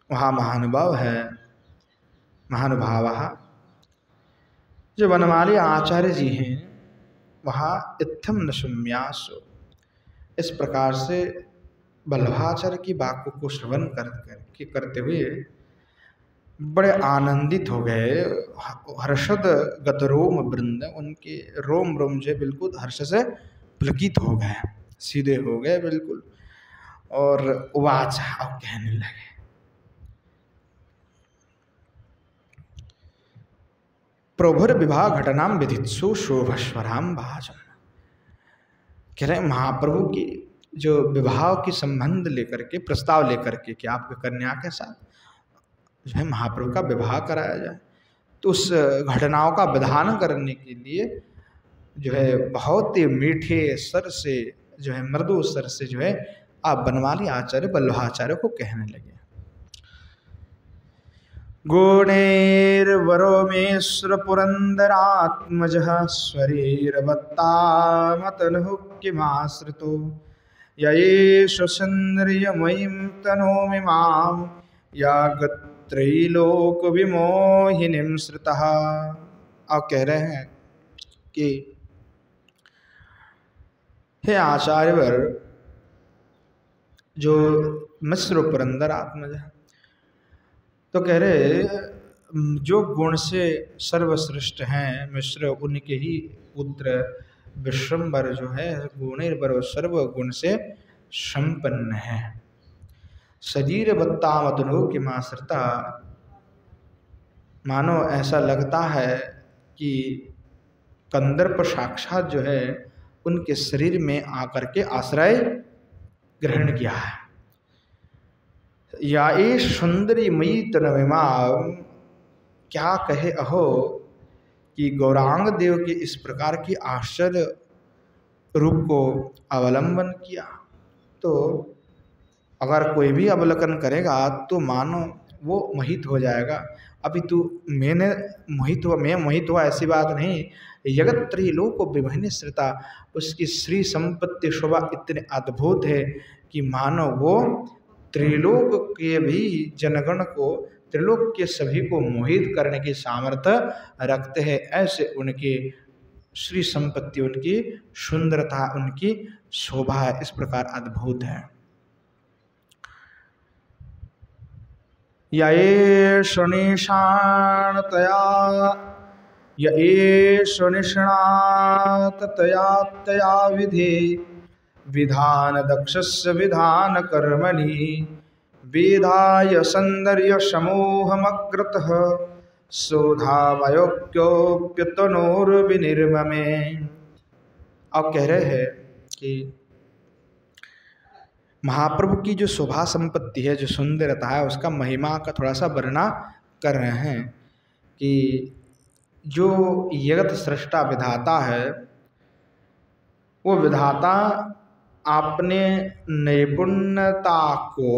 वहाँ महानुभाव है, महानुभावः जो बनमाली आचार्य जी हैं वहाँ इत्थम नशम्यासो, इस प्रकार से वल्लभाचार्य की वाक्य को श्रवण करते हुए बड़े आनंदित हो गए। हर्षद गत रोम वृंद, उनके रोम रोम जो बिल्कुल हर्ष से पुलकित हो गए, सीधे हो गए बिल्कुल। और उवाच, अब कहने लगे, प्रभुर विवाह घटनाम विधित्सु शोभस्वराम भाजम। कह रहे महाप्रभु की जो विवाह की संबंध लेकर के, प्रस्ताव लेकर के कि आपके कन्या के साथ जो है महाप्रभु का विवाह कराया जाए, तो उस घटनाओं का विधान करने के लिए जो है बहुत ही मीठे स्वर से, जो है मृदु स्वर से जो है आप बनमाली आचार्य वल्लभाचार्य को कहने लगे। गुणैर्वरोमेश्वर पुरंदरात्मजः स्वरीरवत्तामतनुः किमाश्रितो येष सुंदर्यमयीं तनोमिमां या त्रैलोक विमोहिनीं श्रुतः। आप कह रहे हैं कि हे आचार्यवर, जो मिश्र पुरंदर आत्मज, तो कह रहे जो गुण से सर्वश्रेष्ठ हैं मिश्र, उनके ही पुत्र विश्वम्बर जो है गुणैर्वर सर्व गुण से संपन्न है। शरीर बत्तामतनु की माश्रिता, मानो ऐसा लगता है कि कंदर्प साक्षात जो है उनके शरीर में आकर के आश्रय ग्रहण किया है। या ये सुंदरी मयी तनविमा, क्या कहे अहो कि गौरांग देव के इस प्रकार की आश्चर्य रूप को अवलंबन किया, तो अगर कोई भी अवलोकन करेगा तो मानो वो मोहित हो जाएगा। अभी तू मैंने मोहित हुआ, मैं मोहित हुआ ऐसी बात नहीं। जगत त्रिलोक विमोहिनी श्रिता, उसकी श्री संपत्ति शोभा इतने अद्भुत है कि मानो वो त्रिलोक के भी जनगण को, त्रिलोक के सभी को मोहित करने की सामर्थ्य रखते हैं। ऐसे उनकी श्री संपत्ति, उनकी सुंदरता, उनकी शोभा है, इस प्रकार अद्भुत है। ये सुनिष्णाततया तया विधे विधान दक्षस्य विधान कर्मणि विधाय सौंदर्य समूहमग्रतः शोधावयोक्योप्यतनोर्विनिर्ममे। आप कह रहे हैं कि महाप्रभु की जो शोभा संपत्ति है, जो सुंदरता है, उसका महिमा का थोड़ा सा वर्णना कर रहे हैं कि जो जगत सृष्टा विधाता है, वो विधाता अपने निपुणता को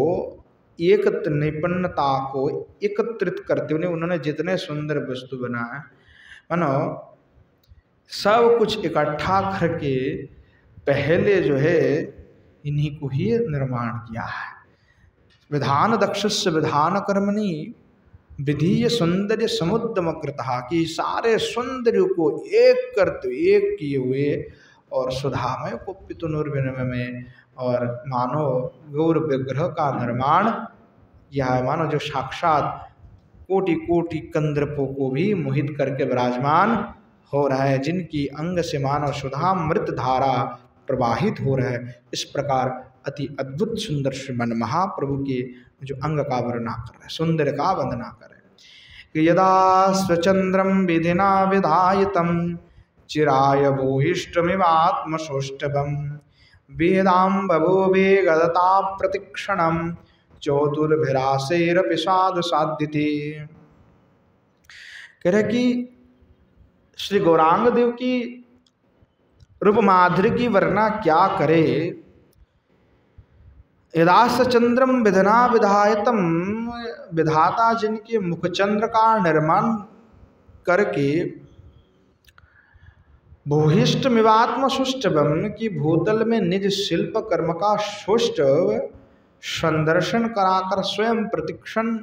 एकत्रित करते हुए उन्होंने जितने सुंदर वस्तु बनाए, मानो सब कुछ इकट्ठा करके पहले जो है इन्हीं को ही निर्माण किया है। विधान दक्षस्य विधान कर्मणि विधीय सौंदर्य समुद्रम कृतः, कि सारे सौंदर्य को एक करते, एक किए हुए और सुधामय को पितुनुर्विनिमय में, और मानो गौर विग्रह का निर्माण किया है। मानो जो साक्षात कोटि कोटि कंदर्पों को भी मोहित करके विराजमान हो रहा है, जिनकी अंग से मानो सुधामृत धारा प्रवाहित हो रहा है। इस प्रकार अति अद्भुत सुंदर श्रीमन महाप्रभु के जो अंग का वर्णना कर रहे हैं, सुंदर का वंदना कर रहे हैं कि यदा स्वचंद्रम विधिना विधायितम चिराय भूयिष्ठमिवात्मसौष्ठवम वेदाम बभूवे गदता प्रतिक्षणम चौतुर्भिरासेरपि साधु साध्यते। कह रहे कि श्री गौरांग देव की रूप माधुर्य की वर्णना क्या करे। यदास चंद्रम विधना विधायतम, विधाता जिनके मुखचंद्र का निर्माण करके भूहिष्ठमिवात्म सुष्ठवम की भूतल में निज शिल्प कर्म का सुष्ट संदर्शन कराकर स्वयं प्रतिक्षण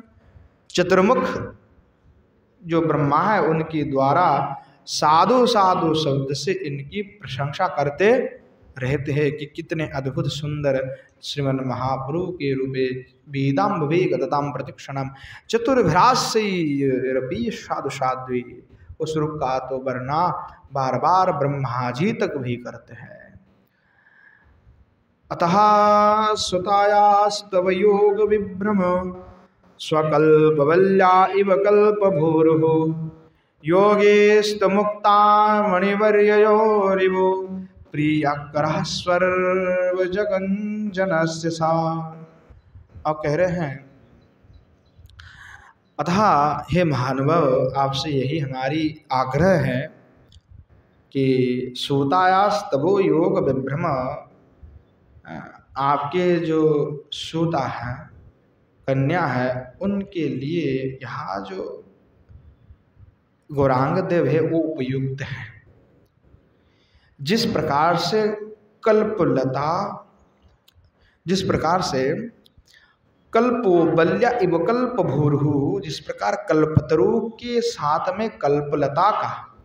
चतुर्मुख जो ब्रह्मा है उनके द्वारा साधु साधु शब्द से इनकी प्रशंसा करते रहते हैं कि कितने अद्भुत सुंदर श्रीमन महाप्रभु के रूपे वेदाम्बवे गदताम प्रतिक्षणम चतुर्भ्रास्यरपि साधु साध्वी। उस रूप का तो वर्णना बार बार ब्रह्मा जी तक भी करते हैं। अतः सुतायास्तव योग विभ्रम स्वकल्पवल्या इव कल्पभूरुः योगेस्तमुक्ता मणिवर्ययोरिवो प्रियकरः सर्वजगञ्जनस्य सा। अब कह रहे हैं अतः हे महानुभाव, आपसे यही हमारी आग्रह है कि सूतायास्तवो योग विभ्रम, आपके जो सूता है, कन्या है, उनके लिए यहाँ जो गौरांग देव है वो उपयुक्त है। जिस प्रकार से कल्पलता, जिस प्रकार से कल्पो बल्या इव कल्प भूरहु, जिस प्रकार कल्पतरु के साथ में कल्पलता का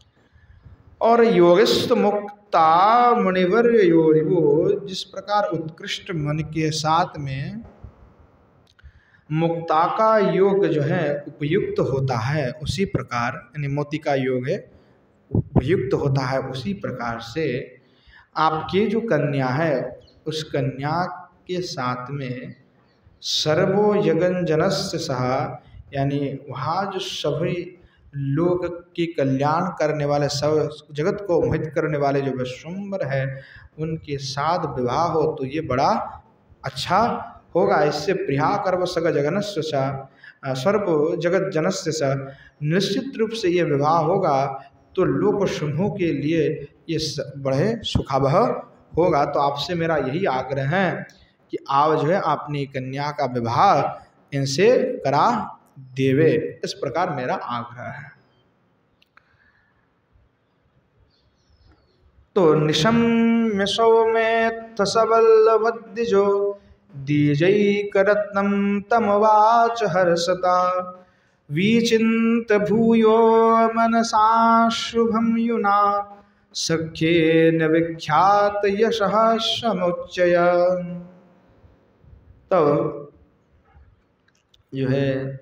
और योगिस्त मुक्ता मुनिवर्य योरिवो, जिस प्रकार उत्कृष्ट मन के साथ में मुक्ता का योग जो है उपयुक्त होता है, उसी प्रकार यानी मोती का योग है उपयुक्त होता है, उसी प्रकार से आपकी जो कन्या है उस कन्या के साथ में सर्वो जगन जनस्य सह, यानी वहाँ जो सभी लोग के कल्याण करने वाले, सब जगत को मोहित करने वाले जो विश्वम्बर है उनके साथ विवाह हो तो ये बड़ा अच्छा होगा। इससे प्रिया कर्व सग जगनस्य स सर्व जगत जनस्य स, निश्चित रूप से ये विवाह होगा तो लोक समूह के लिए ये बड़े सुखावह होगा। तो आपसे मेरा यही आग्रह है कि आप जो है अपनी कन्या का विवाह इनसे करा देवे, इस प्रकार मेरा आग्रह है। तो निशम्य सौम्य सबल्लभद्विजो द्विजैकरत्नं तमवाच हर्षता विचिन्त भूयो मनसा शुभं युना सख्येन विख्यात यशः समुच्चय। तब जो है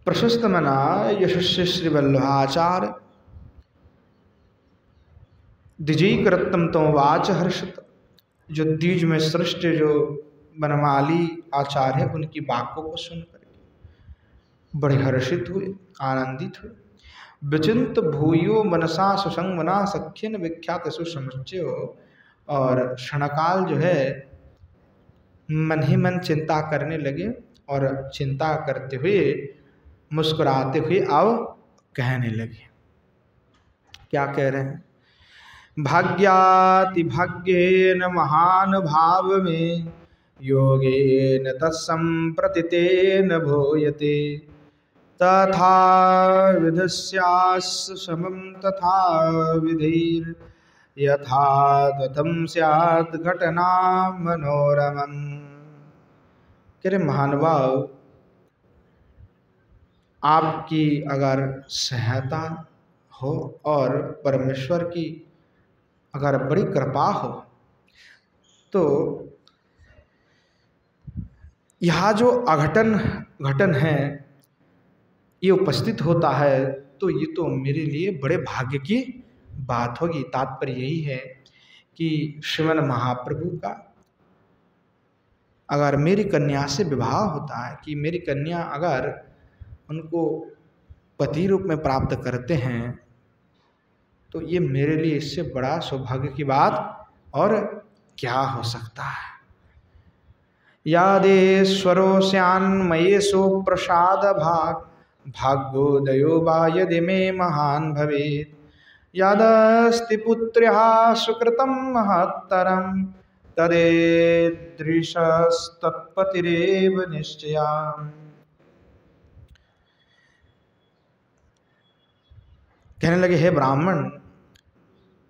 प्रशस्त मना यशस्वी श्री वल्लभाचार्य द्विजैकरत्नं तमवाच हर्षत, जो द्विज में श्रेष्ठ जो बनमाली आचार्य है उनकी बातों को सुनकर बड़े हर्षित हुए, आनंदित हुए। विचिंत भूयो मनसा सुसंगमना सख्यन विख्यात सुसमुच्चय, और क्षणकाल जो है मन ही मन चिंता करने लगे और चिंता करते हुए मुस्कुराते हुए अब कहने लगे। क्या कह रहे हैं? भाग्याति भाग्येन महान भाव में योगेन तत्संप्रतितेन भूयते तथा विधस्यास्य समं तथा विधिर यथा तथं स्यात् घटना मनोरमम्। कह रहे महानुभाव, आपकी अगर सहायता हो और परमेश्वर की अगर बड़ी कृपा हो तो यह जो घटन है ये उपस्थित होता है, तो ये तो मेरे लिए बड़े भाग्य की बात होगी। तात्पर्य यही है कि श्रीमन महाप्रभु का अगर मेरी कन्या से विवाह होता है, कि मेरी कन्या अगर उनको पति रूप में प्राप्त करते हैं, तो ये मेरे लिए इससे बड़ा सौभाग्य की बात और क्या हो सकता है। यादेश्वरो स्यान्मयेषु प्रसाद भाग्योदयो वा यदि मे महान् भवेत् यादस्ति पुत्र्यः सुकृतं महत्तरं तदेदृशस्तत्पतिरेव निश्चयम्। कहने लगे, हे ब्राह्मण,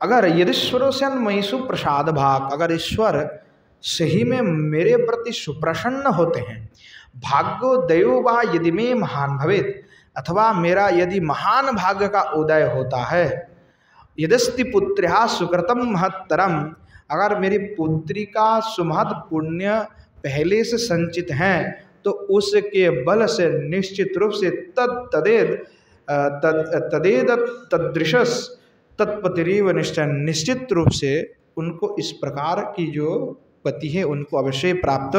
अगर यदीश्वरों से अन्मयीषु प्रसाद भाग, अगर ईश्वर सही में मेरे प्रति सुप्रसन्न होते हैं, भाग्योदयो वा यदि में महान भवेत, अथवा मेरा यदि महान भाग्य का उदय होता है, यदस्ति पुत्र्या सुकृतम महत्तरम, अगर मेरी पुत्री का सुमहत पुण्य पहले से संचित हैं तो उसके बल से निश्चित रूप से तदेद तदृशस तत्पतिरीव निश्चय, निश्चित रूप से उनको इस प्रकार की जो पति है उनको अवश्य प्राप्त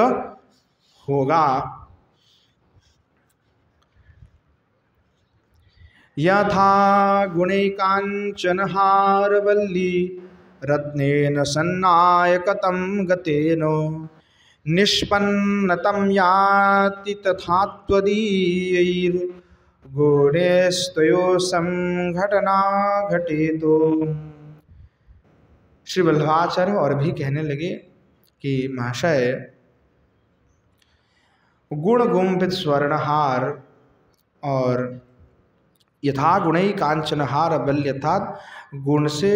होगा। यथा गुणैकांचन हारवल्ली रत्नेन सन्नायकतं गतेन निष्पन्नतं याति तथा त्वदीयैर्गुणैस्तयो संघटना घटेतो। श्री वल्लभाचार्य और भी कहने लगे कि महाशय, गुण गुंफित स्वर्णहार और यथा गुणै कांचनहार बल्य, अर्थात गुण से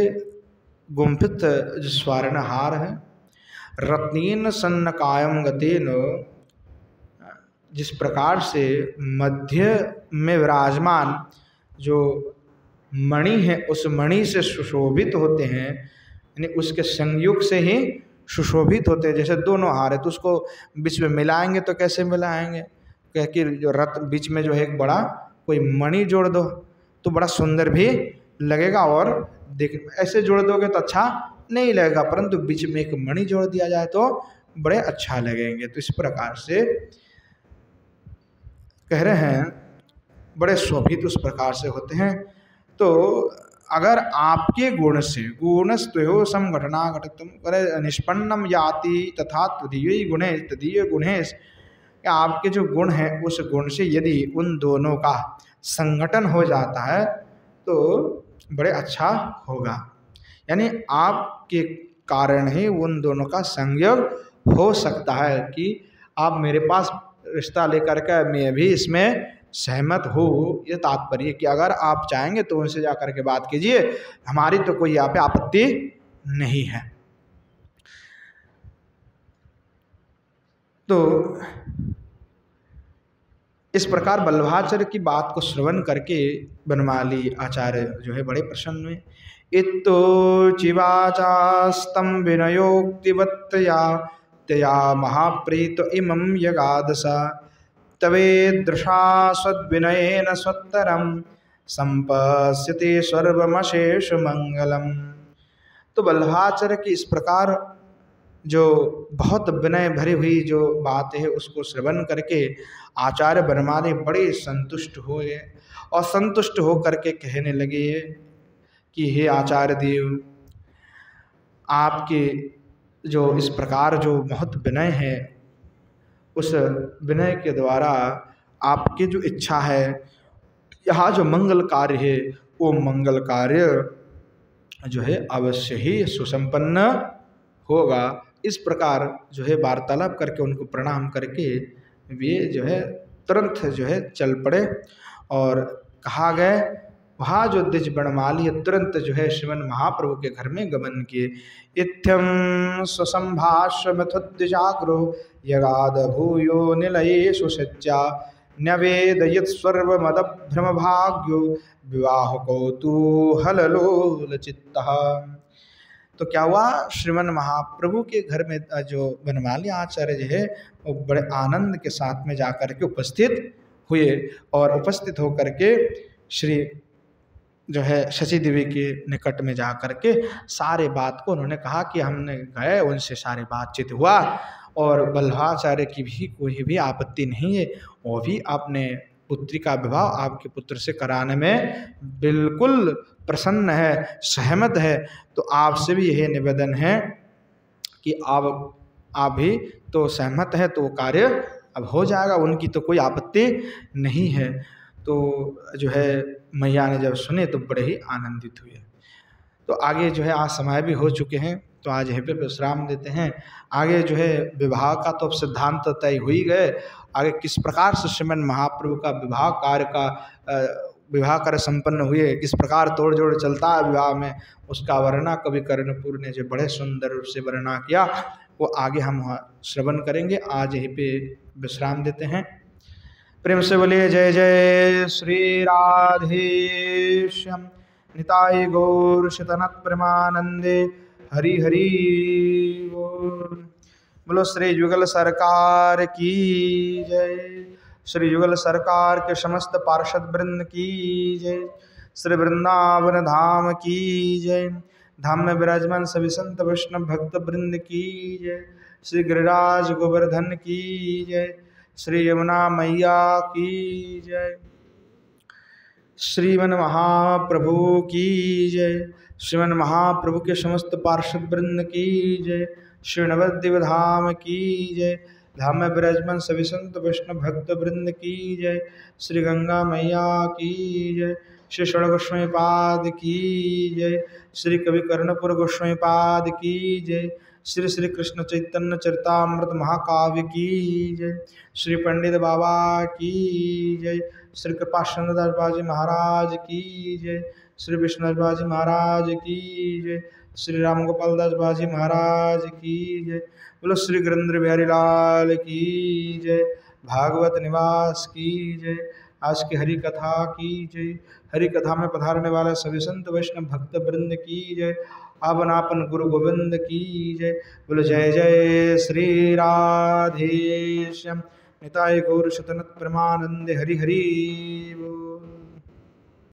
गुंफित जो स्वर्णहार है, रत्नेन सन्नकायम गतेन, जिस प्रकार से मध्य में विराजमान जो मणि है उस मणि से सुशोभित होते हैं, यानी उसके संयोग से ही सुशोभित होते हैं। जैसे दोनों हार है तो उसको बीच में मिलाएंगे तो कैसे मिलाएंगे, क्योंकि जो रत्न बीच में जो है एक बड़ा कोई मणि जोड़ दो तो बड़ा सुंदर भी लगेगा, और देख ऐसे जोड़ दोगे तो अच्छा नहीं लगेगा, परंतु बीच में एक मणि जोड़ दिया जाए तो बड़े अच्छा लगेंगे। तो इस प्रकार से कह रहे हैं बड़े शोभित उस प्रकार से होते हैं। तो अगर आपके गुण से गुणस्तयो समघटना घटतम करे निष्पन्नम याति तथा तदीय गुणेश तदीय गुणेश, आपके जो गुण हैं उस गुण से यदि उन दोनों का संगठन हो जाता है तो बड़े अच्छा होगा, यानी आपके कारण ही उन दोनों का संयोग हो सकता है कि आप मेरे पास रिश्ता लेकर के मैं भी इसमें सहमत हो। ये तात्पर्य कि अगर आप चाहेंगे तो उनसे जा कर के बात कीजिए, हमारी तो कोई यहाँ पे आपत्ति नहीं है। तो इस प्रकार वल्लभाचार्य की बात को श्रवण करके बनमाली आचार्य जो है बड़े प्रसन्न हुए। इत्तो चिवाचास्तम विनयोक्तिवत्तया तया महाप्रीत इमं यगादसा तवेदृशा सद्विनयेन स्वत्तरं संपश्यते सर्वमशेष मंगलम। तो वल्लभाचार्य की इस प्रकार जो बहुत विनय भरी हुई जो बात है उसको श्रवण करके आचार्य बनमाली बड़े संतुष्ट हुए और संतुष्ट हो करके कहने लगे कि हे आचार्य देव, आपके जो इस प्रकार जो बहुत विनय है उस विनय के द्वारा आपकी जो इच्छा है, यहाँ जो मंगल कार्य है वो मंगल कार्य जो है अवश्य ही सुसंपन्न होगा। इस प्रकार जो है वार्तालाप करके उनको प्रणाम करके वे जो है तुरंत जो है चल पड़े और कहा गए वहाँ जो द्विज बनमाली तुरंत जो है श्रीमन महाप्रभु के घर में गमन किए। इत्थम स्वसंभाष्य मथुद्विजाग्रो यगाद भूयो निलये सुसज्जा न्यवेदयत् सर्वमद भ्रम भाग्यो विवाह कौतूहलोल चित्तः। तो क्या हुआ, श्रीमन महाप्रभु के घर में जो बनमाली आचार्य जो है वो बड़े आनंद के साथ में जाकर के उपस्थित हुए और उपस्थित होकर के श्री जो है शची देवी के निकट में जा कर के सारे बात को उन्होंने कहा कि हमने गए उनसे सारे बातचीत हुआ और वल्लभाचार्य की भी कोई भी आपत्ति नहीं है, वो भी अपने पुत्री का विवाह आपके पुत्र से कराने में बिल्कुल प्रसन्न है, सहमत है। तो आपसे भी यही निवेदन है कि आप भी तो सहमत है तो कार्य अब हो जाएगा, उनकी तो कोई आपत्ति नहीं है। तो जो है मैया ने जब सुने तो बड़े ही आनंदित हुए। तो आगे जो है आज समय भी हो चुके हैं तो आज यहीं पे विश्राम देते हैं। आगे जो है विवाह का तो अब सिद्धांत तो तय हो ही गए, आगे किस प्रकार से श्रीमन महाप्रभु का विवाह कार्य संपन्न हुए, किस प्रकार तोड़ जोड़ चलता है विवाह में, उसका वर्णना कवि कर्णपुर ने जो बड़े सुंदर रूप से वर्णना किया वो आगे हम श्रवण करेंगे। आज यहीं पे विश्राम देते हैं। प्रेम से बोलिए जय जय श्री राधेश्याम निताय गौर शतनत प्रेमानंदे हरि हरि बोल। बोलो श्री युगल सरकार की जय। श्री युगल सरकार के समस्त पार्षद वृंद की जय। श्री वृंदावन धाम की जय। धाम में विराजमान सभी संत वैष्णव भक्त वृंद की जय। श्री गिरिराज गोवर्धन की जय। श्री यमुना मैया की जय। श्रीमन महाप्रभु की जय। श्रीमन महाप्रभु के समस्त पार्षद वृंद की जय। श्री नवद्वीप धाम की जय। धाम में विराजमान सभी संत वैष्णव भक्त वृंद की जय। श्री गंगा मैया की जय। श्री षड़ गोस्वामी पाद की जय। श्री कवि कर्णपुर गोस्वामी पाद की जय। श्री श्री कृष्ण चैतन्य चरितामृत महाकाव्य की जय। श्री पंडित बाबा की जय। श्री कृपा चंद्रदास बाजी महाराज की जय। श्री विष्णुदास बाजी महाराज की जय। श्री राम गोपाल दास बाजी महाराज की जय। बोलो श्री गिरिंद्र बिहारी लाल की जय। भागवत निवास की जय। आज की हरि कथा की जय। हरि कथा में पधारने वाले सभी संत वैष्णव भक्त वृंद की जय। आपन आपन गुरु गोविंद की जय। बोलो जय जय श्री राधेश्याम निताय गौर शतनत प्रमानंद हरि हरि